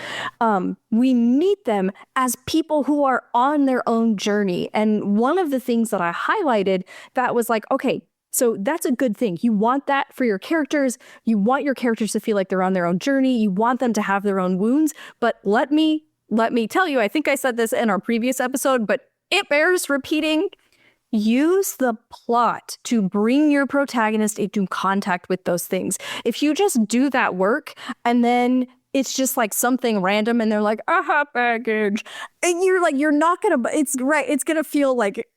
we meet them as people who are on their own journey. And one of the things that I highlighted that was like, okay, so that's a good thing. You want that for your characters. You want your characters to feel like they're on their own journey. You want them to have their own wounds. But let me tell you, I think I said this in our previous episode, but it bears repeating. Use the plot to bring your protagonist into contact with those things. If you just do that work and then it's just like something random and they're like, aha, baggage, and you're like, you're not gonna, it's gonna feel like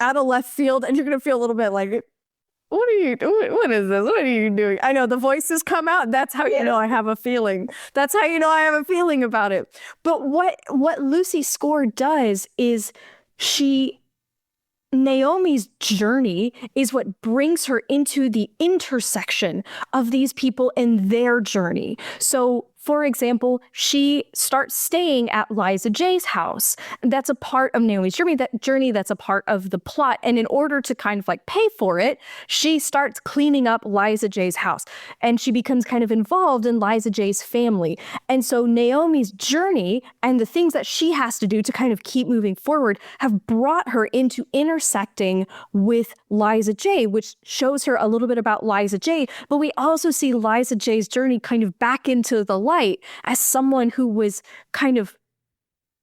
out of left field, and you're gonna feel a little bit like, what are you doing? What is this? What are you doing? I know the voices come out. That's how you know I have a feeling. That's how you know I have a feeling about it. But what Lucy Score does is Naomi's journey is what brings her into the intersection of these people and their journey. So, for example, she starts staying at Liza J's house. That's a part of Naomi's journey, that's a part of the plot. And in order to kind of like pay for it, she starts cleaning up Liza J's house. And she becomes kind of involved in Liza J's family. And so Naomi's journey and the things that she has to do to kind of keep moving forward have brought her into intersecting with Liza J, which shows her a little bit about Liza J. But we also see Liza J's journey kind of back into the light as someone who was kind of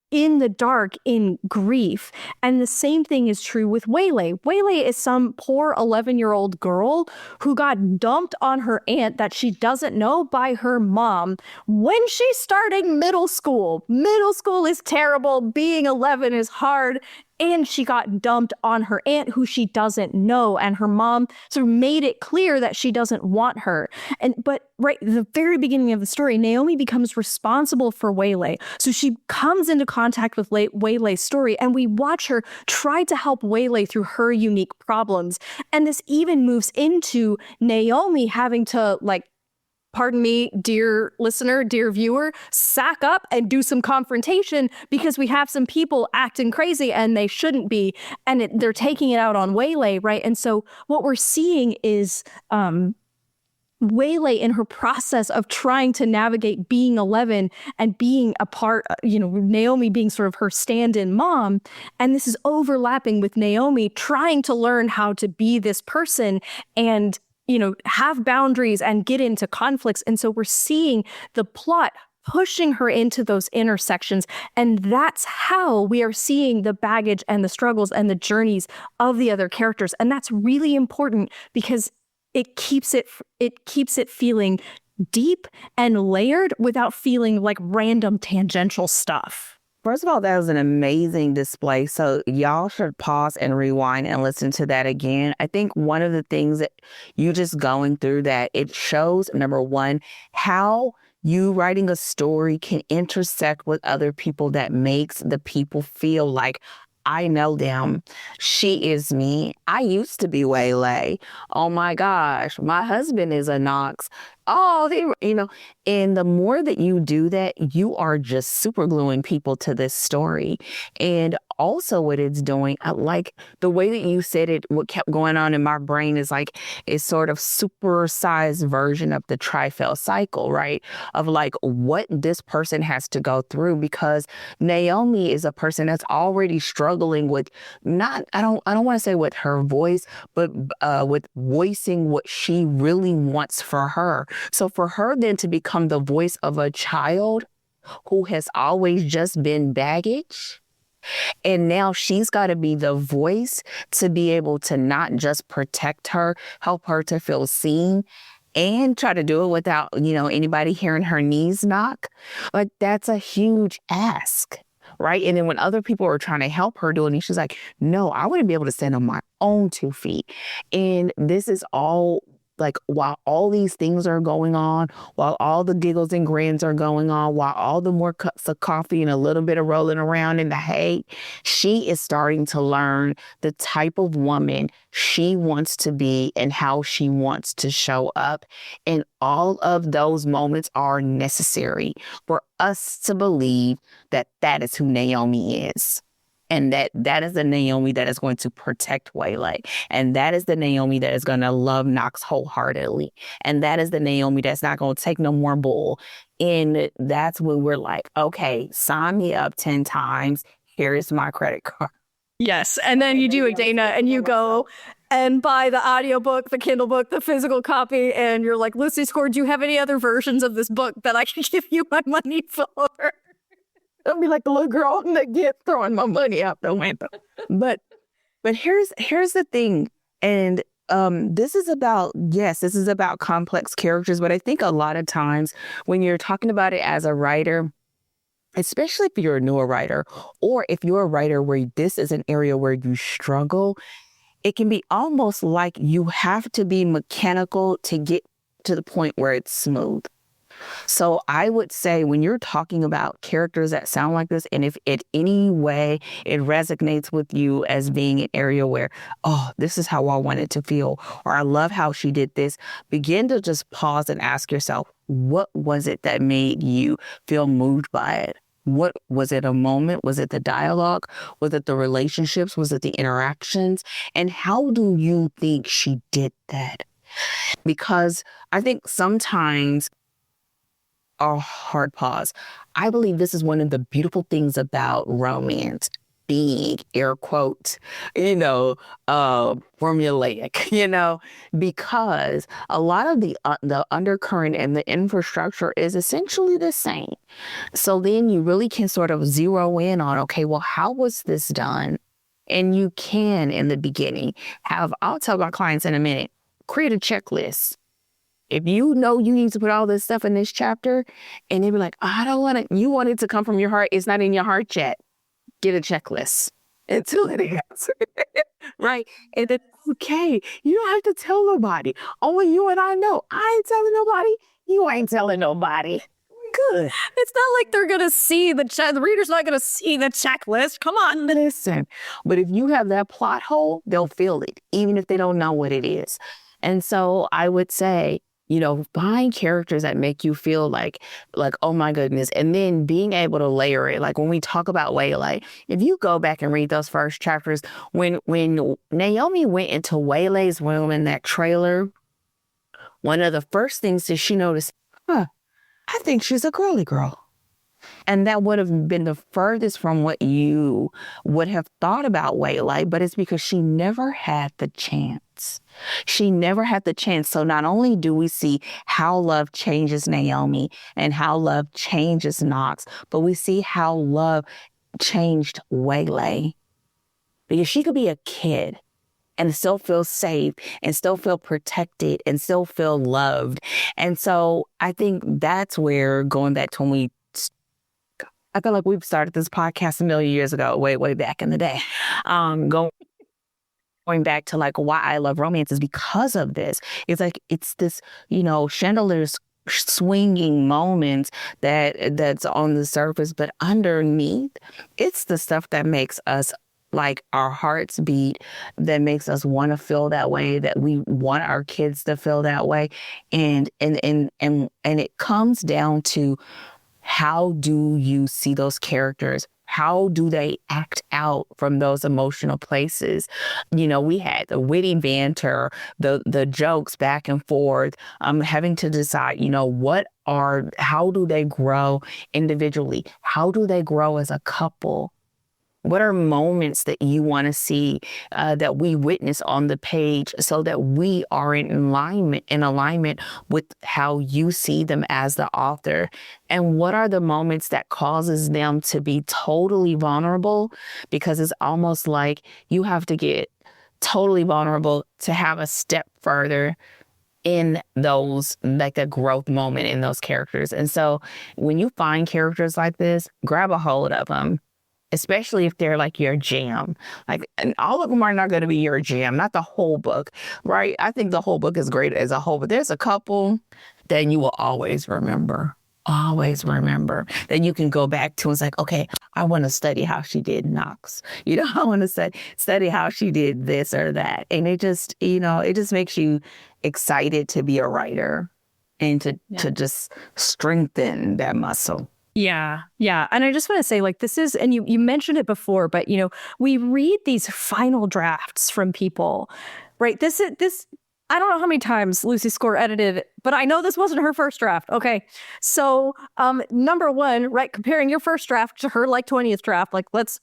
in the dark, in grief. And the same thing is true with Waylay. Waylay is some poor 11-year-old girl who got dumped on her aunt that she doesn't know by her mom when she's starting middle school. Middle school is terrible. Being 11 is hard. And she got dumped on her aunt who she doesn't know. And her mom sort of made it clear that she doesn't want her. But right at the very beginning of the story, Naomi becomes responsible for Waylay. So she comes into contact with Waylay's story, and we watch her try to help Waylay through her unique problems. And this even moves into Naomi having to, like, pardon me, dear listener, dear viewer, sack up and do some confrontation because we have some people acting crazy and they shouldn't be, and they're taking it out on Waylay, right? And so what we're seeing is Waylay in her process of trying to navigate being 11 and being a part, Naomi being sort of her stand-in mom. And this is overlapping with Naomi trying to learn how to be this person and have boundaries and get into conflicts. And so we're seeing the plot pushing her into those intersections. And that's how we are seeing the baggage and the struggles and the journeys of the other characters. And that's really important because it keeps it feeling deep and layered without feeling like random tangential stuff. First of all, that was an amazing display. So y'all should pause and rewind and listen to that again. I think one of the things that you just going through that, it shows, number one, how you writing a story can intersect with other people that makes the people feel like, I know them. She is me. I used to be Waylay. Oh my gosh, my husband is a Knox. Oh, and the more that you do that, you are just super gluing people to this story. And also what it's doing, I like the way that you said it, what kept going on in my brain is like, is sort of supersized version of the trifle cycle, right? Of like what this person has to go through, because Naomi is a person that's already struggling with I don't want to say with her voice, but with voicing what she really wants for her. So for her then to become the voice of a child who has always just been baggage, and now she's got to be the voice to be able to not just protect her, help her to feel seen, and try to do it without, anybody hearing her knees knock. Like, that's a huge ask. Right. And then when other people are trying to help her do it, she's like, no, I want to be able to stand on my own 2 feet. And this is all like, while all these things are going on, while all the giggles and grins are going on, while all the more cups of coffee and a little bit of rolling around in the hay, she is starting to learn the type of woman she wants to be and how she wants to show up. And all of those moments are necessary for us to believe that that is who Naomi is. And that is the Naomi that is going to protect Waylay. And that is the Naomi that is going to love Knox wholeheartedly. And that is the Naomi that's not going to take no more bull. And that's when we're like, okay, sign me up 10 times. Here is my credit card. Yes. And then you do it, Dana, and you go and buy the audiobook, the Kindle book, the physical copy, and you're like, Lucy Score, do you have any other versions of this book that I can give you my money for? I'll be like the little girl that gets throwing my money out the window. But here's the thing. And this is about complex characters. But I think a lot of times when you're talking about it as a writer, especially if you're a newer writer, or if you're a writer where this is an area where you struggle, it can be almost like you have to be mechanical to get to the point where it's smooth. So I would say when you're talking about characters that sound like this, and if in any way it resonates with you as being an area where, oh, this is how I want it to feel, or I love how she did this, begin to just pause and ask yourself, what was it that made you feel moved by it? What was it? A moment? Was it the dialogue? Was it the relationships? Was it the interactions? And how do you think she did that? Because I think sometimes a hard pause. I believe this is one of the beautiful things about romance being, air quotes, formulaic, because a lot of the undercurrent and the infrastructure is essentially the same. So then you really can sort of zero in on, okay, well, how was this done? And you can, in the beginning, I'll tell my clients in a minute, create a checklist. If you know you need to put all this stuff in this chapter, and they be like, I don't want it. You want it to come from your heart. It's not in your heart yet. Get a checklist until it is. Right? And it's okay. You don't have to tell nobody. Only you and I know. I ain't telling nobody. You ain't telling nobody. Good. It's not like they're going to see the reader's not going to see the checklist. Come on. Listen. But if you have that plot hole, they'll feel it, even if they don't know what it is. And so I would say, find characters that make you feel like, oh my goodness. And then being able to layer it. Like when we talk about Waylay, if you go back and read those first chapters, when Naomi went into Waylay's room in that trailer, one of the first things that she noticed, I think she's a girly girl. And that would have been the furthest from what you would have thought about Waylay, but it's because she never had the chance. She never had the chance. So not only do we see how love changes Naomi and how love changes Knox, but we see how love changed Waylay. Because she could be a kid and still feel safe and still feel protected and still feel loved. And so I think that's where, going back to when we I feel like we've started this podcast a million years ago, way back in the day. Going back to like why I love romance is because of this. It's like it's this, chandeliers swinging moments that's on the surface, but underneath, it's the stuff that makes us like our hearts beat, that makes us want to feel that way, that we want our kids to feel that way, and it comes down to, how do you see those characters? How do they act out from those emotional places? We had the witty banter, the jokes back and forth, having to decide, how do they grow individually? How do they grow as a couple? What are moments that you want to see that we witness on the page so that we are in alignment with how you see them as the author? And what are the moments that causes them to be totally vulnerable? Because it's almost like you have to get totally vulnerable to have a step further in those, like the growth moment in those characters. And so when you find characters like this, grab a hold of them. Especially if they're like your jam. Like, and all of them are not going to be your jam, not the whole book, right? I think the whole book is great as a whole, but there's a couple that you will always remember that you can go back to. It's like, okay, I want to study how she did Knox. I want to study how she did this or that. And it just makes you excited to be a writer and to just strengthen that muscle. Yeah. Yeah. And I just want to say, like, this is, and you mentioned it before, but, we read these final drafts from people, right? This, I don't know how many times Lucy Score edited, but I know this wasn't her first draft. Okay. So, number one, right, comparing your first draft to her like 20th draft, like let's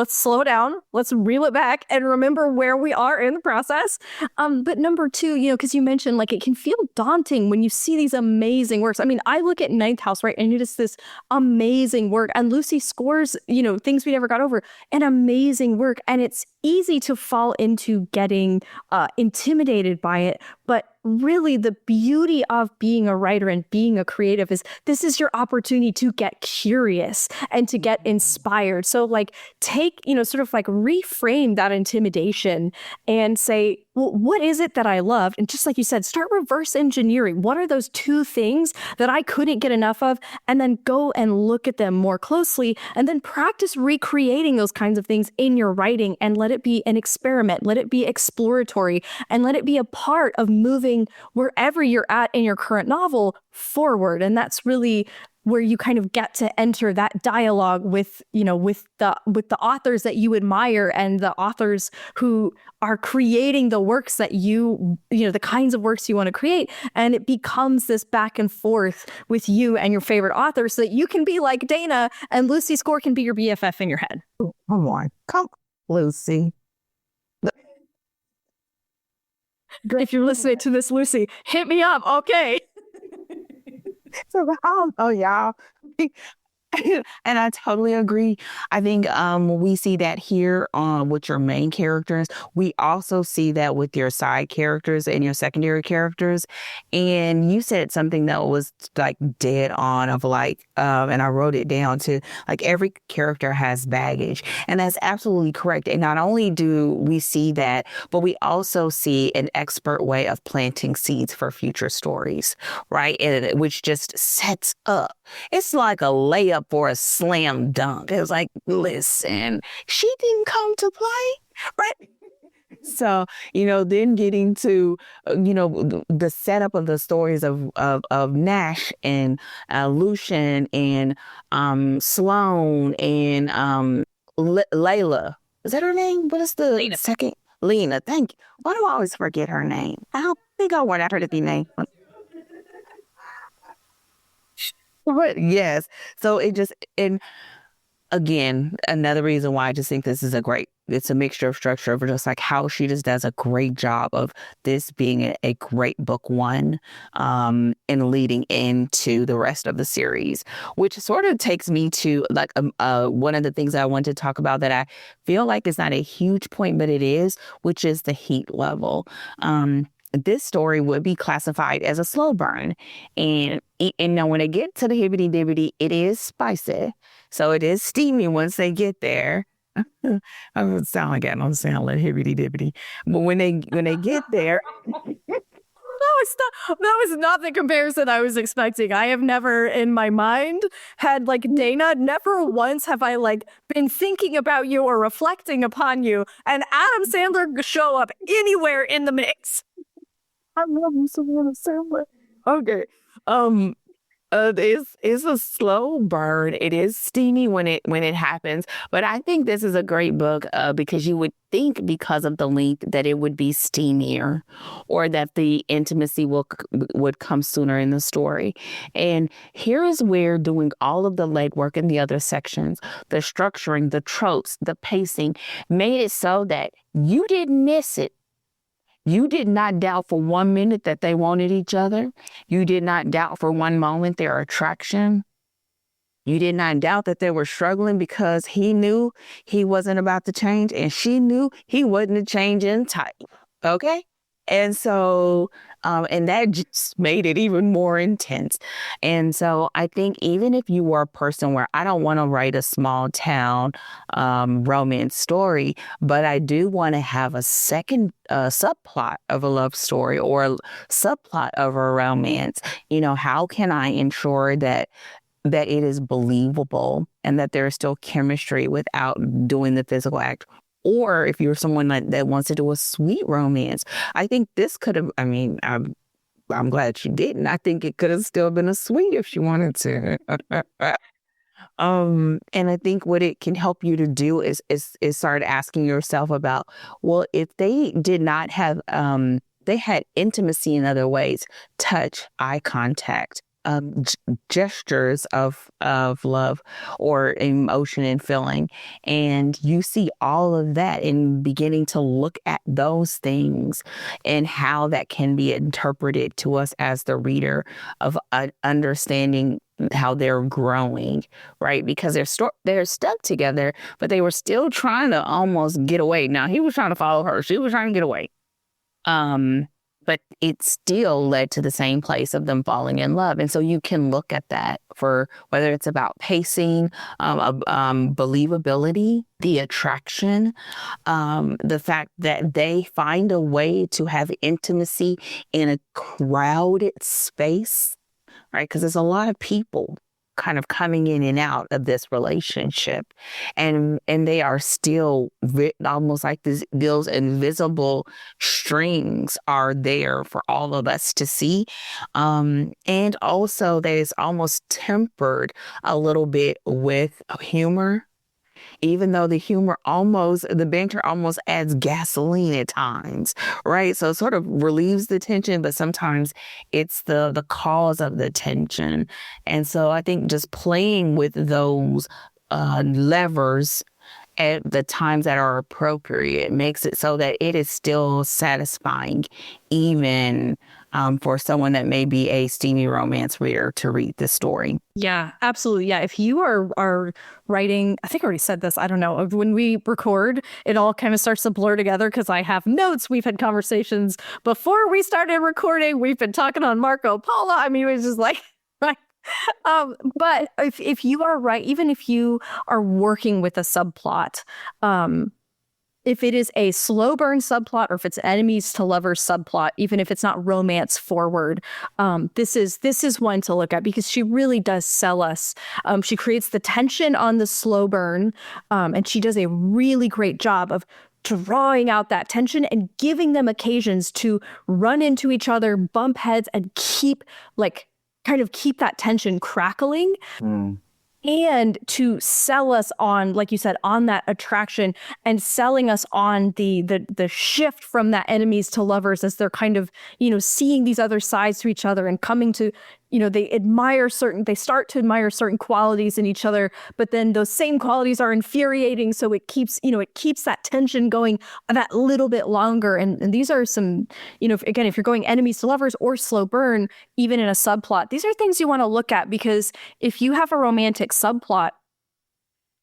slow down, let's reel it back and remember where we are in the process. But number two, because you mentioned like it can feel daunting when you see these amazing works. I mean, I look at Ninth House, right, and it is this amazing work, and Lucy Score's, Things We Never Got Over, an amazing work, and it's easy to fall into getting intimidated by it. But really, the beauty of being a writer and being a creative is this is your opportunity to get curious and to get inspired. So like take, sort of like reframe that intimidation and say, well, what is it that I loved? And just like you said, start reverse engineering. What are those two things that I couldn't get enough of? And then go and look at them more closely and then practice recreating those kinds of things in your writing and let it be an experiment, let it be exploratory, and let it be a part of moving wherever you're at in your current novel forward. And that's really where you kind of get to enter that dialogue with the authors that you admire and the authors who are creating the works that the kinds of works you want to create. And it becomes this back and forth with you and your favorite author so that you can be like Dana and Lucy Score can be your BFF in your head. Come, Lucy. If you're listening to this, Lucy, hit me up. Okay. So, y'all. And I totally agree. I think we see that here with your main characters. We also see that with your side characters and your secondary characters. And you said something that was like dead on of like, and I wrote it down too, like every character has baggage. And that's absolutely correct. And not only do we see that, but we also see an expert way of planting seeds for future stories, right? And which just sets up. It's like a layup for a slam dunk. It was like, listen, she didn't come to play, right? So, then getting to, the setup of the stories of Nash and Lucian and Sloan and Layla. Is that her name? What is the Lena. second? Lena. Thank you. Why do I always forget her name? I don't think I want her to be named. But yes. So and again, another reason why I just think this is it's a mixture of structure of just like how she just does a great job of this being a great book one, and leading into the rest of the series, which sort of takes me to like one of the things I want to talk about that I feel like is not a huge point, but it is, which is the heat level. this story would be classified as a slow burn. And now when they get to the hibbity dibbity, it is spicy. So it is steamy once they get there. I don't sound like I don't sound like hibbity dibbity. But when they get there, That was not the comparison I was expecting. I have never in my mind had like Dana, never once have I like been thinking about you or reflecting upon you and Adam Sandler show up anywhere in the mix. I love you so much, Sandler. Okay. It's a slow burn. It is steamy when it happens, but I think this is a great book because you would think because of the length that it would be steamier, or that the intimacy would come sooner in the story. And here is where doing all of the legwork in the other sections, the structuring, the tropes, the pacing, made it so that you didn't miss it. You did not doubt for 1 minute that they wanted each other. You did not doubt for one moment their attraction. You did not doubt that they were struggling because he knew he wasn't about to change and she knew he wasn't a changing type. Okay? And so, and that just made it even more intense. And so I think even if you were a person where I don't want to write a small town romance story, but I do want to have a second subplot of a love story or a subplot of a romance, how can I ensure that it is believable and that there is still chemistry without doing the physical act? Or if you're someone that wants to do a sweet romance, I think this could have, I'm glad she didn't. I think it could have still been a sweet if she wanted to. And I think what it can help you to do is start asking yourself about, well, if they did not have, they had intimacy in other ways, touch, eye contact, gestures of love or emotion and feeling. And you see all of that and beginning to look at those things and how that can be interpreted to us as the reader of understanding how they're growing, right? Because they're stuck together, but they were still trying to almost get away. Now, he was trying to follow her. She was trying to get away. But it still led to the same place of them falling in love. And so you can look at that for whether it's about pacing, believability, the attraction, the fact that they find a way to have intimacy in a crowded space, right? Because there's a lot of people kind of coming in and out of this relationship, and they are still almost like those invisible strings are there for all of us to see, and also that is almost tempered a little bit with humor. Even though the banter almost adds gasoline at times, right? So it sort of relieves the tension, but sometimes it's the cause of the tension. And so I think just playing with those levers at the times that are appropriate makes it so that it is still satisfying, even for someone that may be a steamy romance reader to read this story. Yeah, absolutely. Yeah. If you are writing, I think I already said this, I don't know, when we record, it all kind of starts to blur together because I have notes. We've had conversations before we started recording. We've been talking on Marco Polo. I mean, it was just like, right. But if you are right, even if you are working with a subplot, if it is a slow burn subplot or if it's enemies to lovers subplot, even if it's not romance forward, this is one to look at because she really does sell us. She creates the tension on the slow burn, and she does a really great job of drawing out that tension and giving them occasions to run into each other, bump heads, and keep that tension crackling. And to sell us on, like you said, on that attraction and selling us on the shift from that enemies to lovers as they're kind of, seeing these other sides to each other and coming to, they start to admire certain qualities in each other, but then those same qualities are infuriating. So it keeps that tension going that little bit longer. And these are some, if you're going enemies to lovers or slow burn, even in a subplot, these are things you want to look at because if you have a romantic subplot,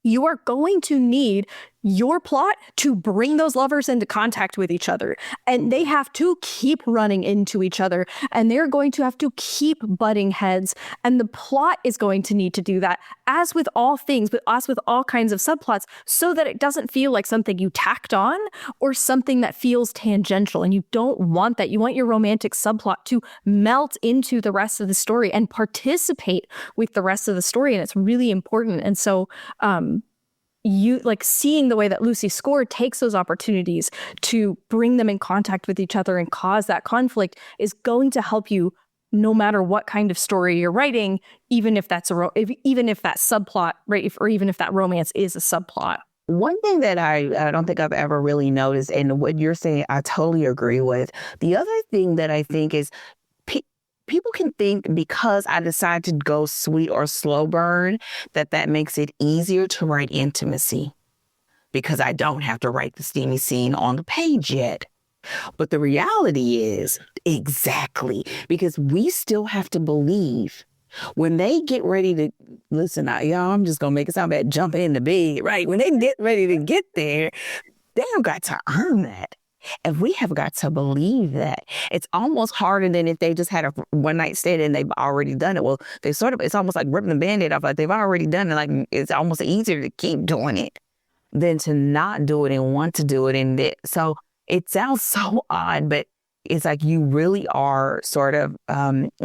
you are going to need your plot to bring those lovers into contact with each other. And they have to keep running into each other, and they're going to have to keep butting heads. And the plot is going to need to do that, as with all things, but as with all kinds of subplots, so that it doesn't feel like something you tacked on or something that feels tangential. And you don't want that. You want your romantic subplot to melt into the rest of the story and participate with the rest of the story. And it's really important. And so, you like seeing the way that Lucy Score takes those opportunities to bring them in contact with each other and cause that conflict is going to help you no matter what kind of story you're writing, even if that's even if that subplot, right, or even if that romance is a subplot. One thing that I don't think I've ever really noticed, and what you're saying, I totally agree with. The other thing that I think is people can think because I decide to go sweet or slow burn, that makes it easier to write intimacy because I don't have to write the steamy scene on the page yet. But the reality is exactly, because we still have to believe when they get ready to listen, y'all, I'm just going to make it sound bad, jump in the bed, right? When they get ready to get there, they don't got to earn that. And we have got to believe that. It's almost harder than if they just had a one night stand and they've already done it. Well, it's almost like ripping the Band-Aid off. Like they've already done it. Like it's almost easier to keep doing it than to not do it and want to do it. And so it sounds so odd, but it's like you really are sort of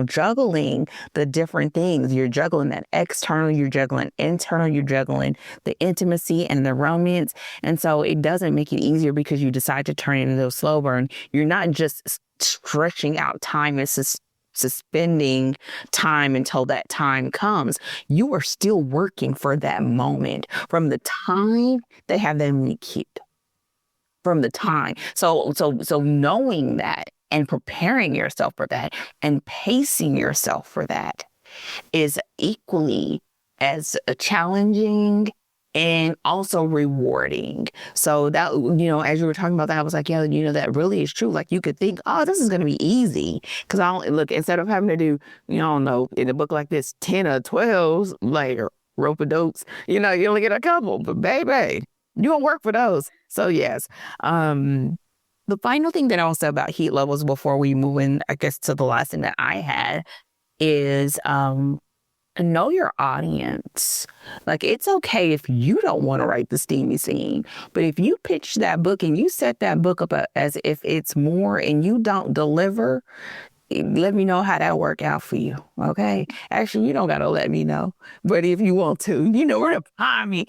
juggling the different things. You're juggling that external, you're juggling internal, you're juggling the intimacy and the romance. And so it doesn't make it easier because you decide to turn it into a slow burn. You're not just stretching out time and suspending time until that time comes. You are still working for that moment from the time they have them meet. From the time. So knowing that and preparing yourself for that and pacing yourself for that is equally as challenging and also rewarding. So that, as you were talking about that, I was like, yeah, that really is true. Like you could think, oh, this is going to be easy. Because look, instead of having to do, in a book like this, 10 or 12, like rope-a-dopes, you only get a couple, but baby, you don't work for those. So yes. The final thing that I'll say about heat levels before we move in, I guess, to the last thing that I had is know your audience. Like it's okay if you don't want to write the steamy scene, but if you pitch that book and you set that book up as if it's more and you don't deliver, let me know how that work out for you. Okay. Actually, you don't got to let me know, but if you want to, where to find me.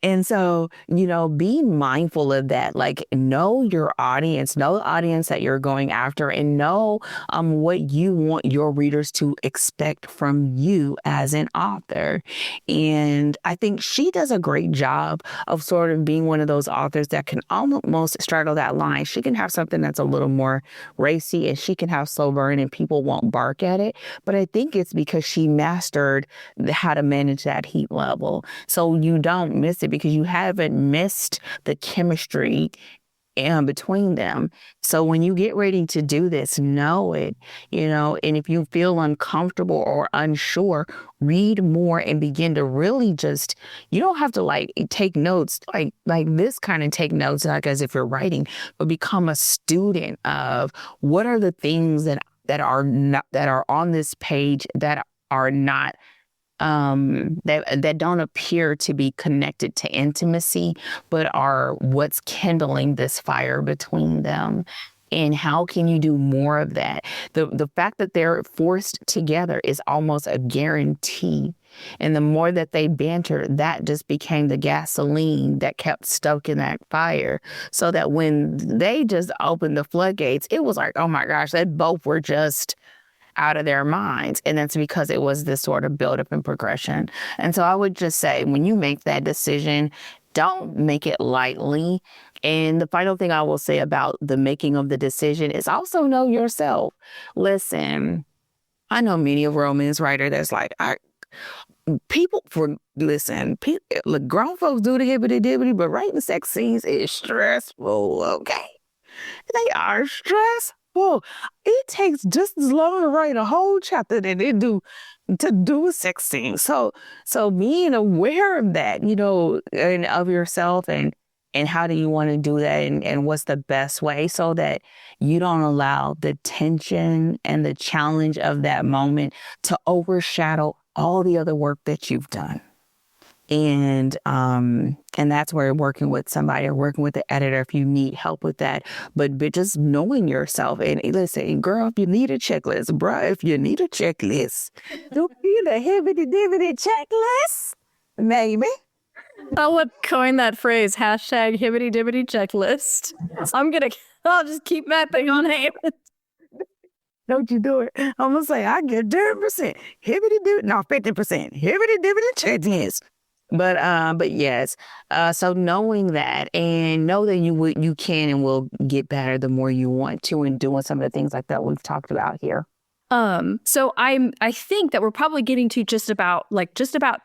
And so, be mindful of that. Like, know your audience, know the audience that you're going after, and know what you want your readers to expect from you as an author. And I think she does a great job of sort of being one of those authors that can almost straddle that line. She can have something that's a little more racy, and she can have slow burn, and people won't bark at it. But I think it's because she mastered how to manage that heat level. So you don't miss it, because you haven't missed the chemistry between them. So when you get ready to do this, know it, and if you feel uncomfortable or unsure, read more and begin to really just, you don't have to take notes, like this kind of take notes, like as if you're writing, but become a student of what are the things that are on this page that are not that don't appear to be connected to intimacy, but are what's kindling this fire between them. And how can you do more of that? The fact that they're forced together is almost a guarantee. And the more that they banter, that just became the gasoline that kept stoking that fire. So that when they just opened the floodgates, it was like, oh my gosh, they both were just out of their minds. And that's because it was this sort of buildup and progression. And so I would just say, when you make that decision, don't make it lightly. And the final thing I will say about the making of the decision is also know yourself. Listen, I know many of romance writers that's like, look, grown folks do the hibbity dibbity, but writing sex scenes is stressful, okay? They are stressful. Well, it takes just as long to write a whole chapter than it do to do a sex scene. So being aware of that, and of yourself and how do you want to do that and what's the best way so that you don't allow the tension and the challenge of that moment to overshadow all the other work that you've done. And that's where working with somebody or working with the editor if you need help with that. But just knowing yourself and listen, girl, if you need a checklist, bruh, if you need a checklist, do you need a hibbity-dibbity checklist? Maybe. I would coin that phrase, hashtag hibbity dibbity checklist. I'll just keep that thing on hand. Don't you do it. I'm going to say, I get 10%. Hibbity-dibbity, no, 50%. Hibbity-dibbity checklist. But yes, so knowing that and know that you can and will get better the more you want to and doing some of the things like that we've talked about here. So I think that we're probably getting to just about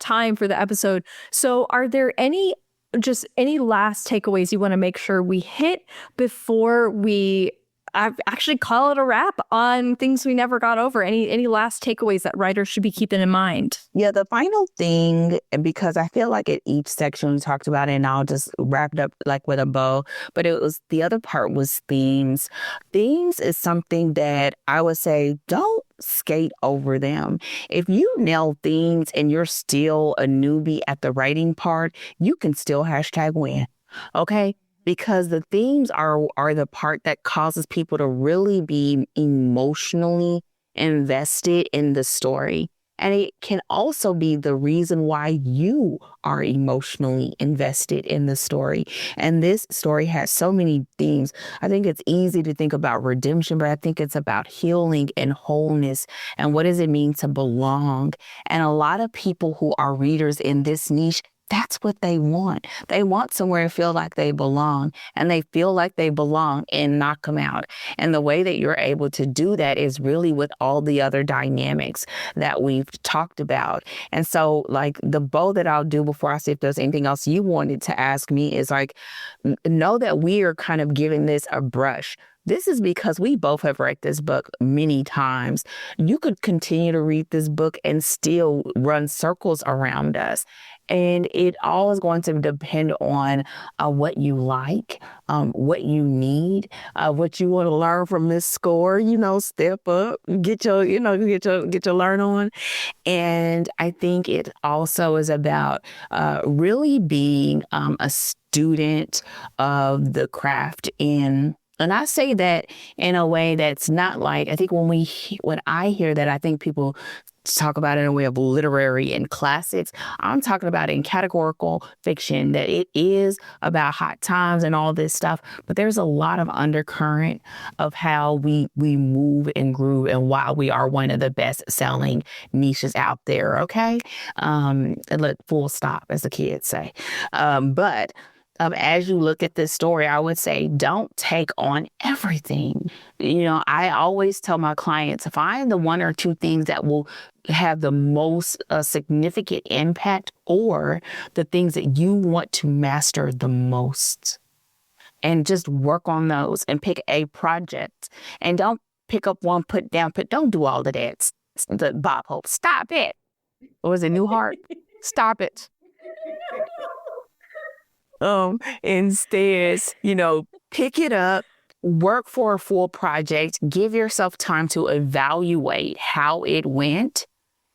time for the episode. So are there any last takeaways you want to make sure we hit before we actually call it a wrap on things we never got over? Any last takeaways that writers should be keeping in mind? Yeah, the final thing, because I feel like at each section we talked about it, and I'll just wrap it up like with a bow, but the other part was themes. Themes is something that I would say, don't skate over them. If you nail themes and you're still a newbie at the writing part, you can still #win. Okay? Because the themes are the part that causes people to really be emotionally invested in the story. And it can also be the reason why you are emotionally invested in the story. And this story has so many themes. I think it's easy to think about redemption, but I think it's about healing and wholeness. And what does it mean to belong? And a lot of people who are readers in this niche, that's what they want. They want somewhere to feel like they belong, and they feel like they belong in Knock 'Em Out. And the way that you're able to do that is really with all the other dynamics that we've talked about. And so like the bow that I'll do before I see if there's anything else you wanted to ask me is like, know that we are kind of giving this a brush. This is because we both have read this book many times. You could continue to read this book and still run circles around us. And it all is going to depend on what you like, what you need, what you want to learn from this score. Step up, get your learn on. And I think it also is about really being a student of the craft and I say that in a way that's not like, I think when I hear that, I think people talk about it in a way of literary and classics. I'm talking about in categorical fiction, that it is about hot times and all this stuff, but there's a lot of undercurrent of how we move and groove and why we are one of the best selling niches out there. Okay. And let full stop, as the kids say. But as you look at this story, I would say don't take on everything. I always tell my clients, find the one or two things that will have the most significant impact or the things that you want to master the most. And just work on those and pick a project. And don't pick up one, put down, don't do all of that. The Bob Hope, stop it. Or was it Newhart? Stop it. Instead, pick it up, work for a full project, give yourself time to evaluate how it went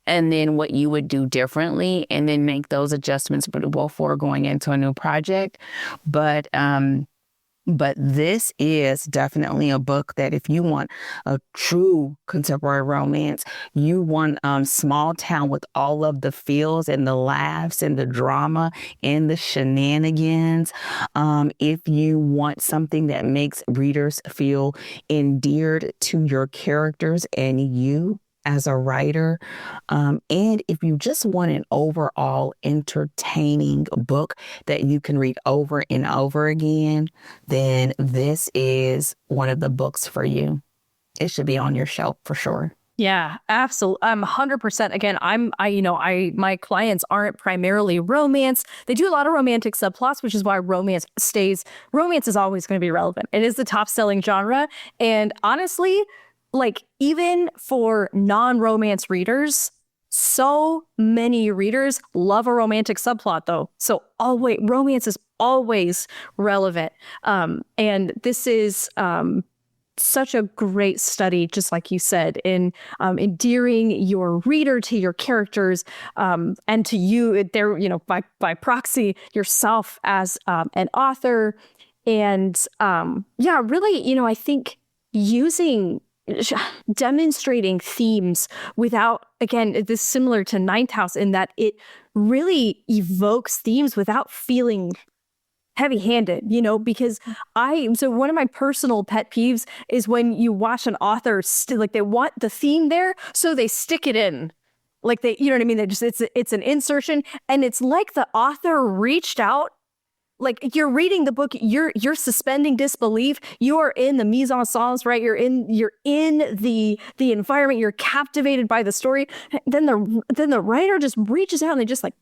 and then what you would do differently, and then make those adjustments before going into a new project. But this is definitely a book that if you want a true contemporary romance, you want small town with all of the feels and the laughs and the drama and the shenanigans. If you want something that makes readers feel endeared to your characters and you as a writer. And if you just want an overall entertaining book that you can read over and over again, then this is one of the books for you. It should be on your shelf for sure. Yeah, absolutely. 100%. Again, my clients aren't primarily romance. They do a lot of romantic subplots, which is why romance is always going to be relevant. It is the top selling genre. And honestly, like even for non-romance readers, so many readers love a romantic subplot though. So always romance is always relevant. And this is, such a great study, just like you said, in endearing your reader to your characters, and to you, there, by proxy, yourself as an author, and really, I think demonstrating themes without, again, this is similar to Ninth House in that it really evokes themes without feeling heavy-handed, because so one of my personal pet peeves is when you watch an author like they want the theme there, so they stick it in. Like they, you know what I mean? They just, it's an insertion, and it's like the author reached out. Like you're reading the book, you're suspending disbelief. You are in the mise en scène, right? You're in the environment. You're captivated by the story. Then the writer just reaches out and they just like,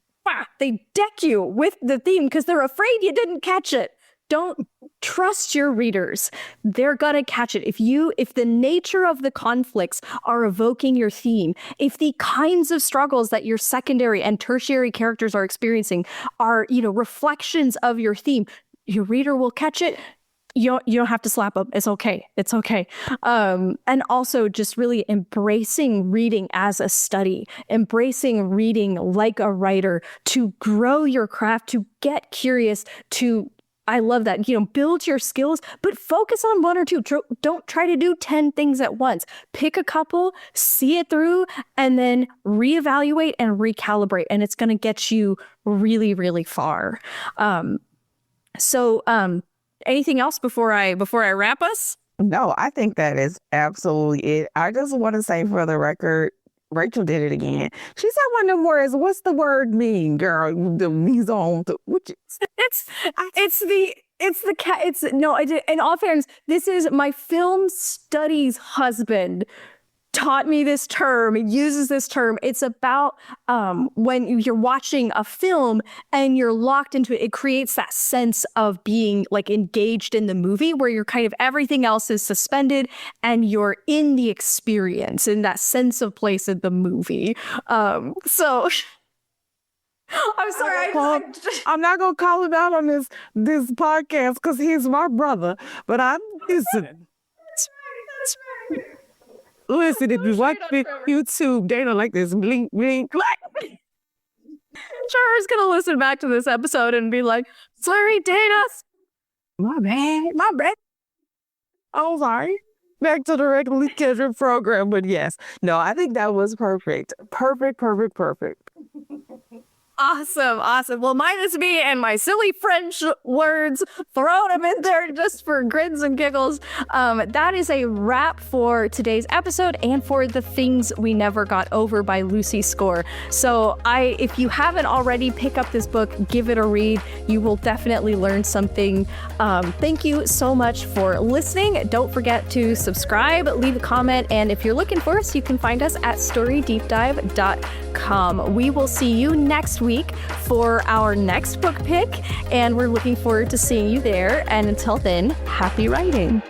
they deck you with the theme because they're afraid you didn't catch it. Don't trust your readers. They're gonna catch it. If the nature of the conflicts are evoking your theme, if the kinds of struggles that your secondary and tertiary characters are experiencing are, reflections of your theme, your reader will catch it. You don't have to slap them. It's okay. It's okay. And also just really embracing reading as a study, embracing reading like a writer to grow your craft, to get curious, I love that, build your skills, but focus on one or two. Don't try to do 10 things at once. Pick a couple, see it through, and then reevaluate and recalibrate. And it's going to get you really, really far. Anything else before I wrap us? No, I think that is absolutely it. I just want to say for the record, Rachel did it again. She said one of them words. What's the word mean, girl? The mise en, in all fairness, this is my film studies husband taught me this term, uses this term. It's about when you're watching a film and you're locked into it, it creates that sense of being like engaged in the movie where you're kind of everything else is suspended and you're in the experience, in that sense of place in the movie. So I'm sorry. I'm not going to call him out on this podcast because he's my brother, but I'm listening. That's right. Listen, if you watch YouTube, they don't like this blink, blink, blink. Char's gonna listen back to this episode and be like, sorry, Dana. My bad. Oh, sorry. Back to the regularly scheduled program, but yes. No, I think that was perfect. Perfect. Awesome. Well, minus me and my silly French words, throwing them in there just for grins and giggles. That is a wrap for today's episode and for The Things We Never Got Over by Lucy Score. So if you haven't already, pick up this book, give it a read. You will definitely learn something. Thank you so much for listening. Don't forget to subscribe, leave a comment, and if you're looking for us, you can find us at storydeepdive.com. We will see you next week for our next book pick, and we're looking forward to seeing you there. And until then, happy writing.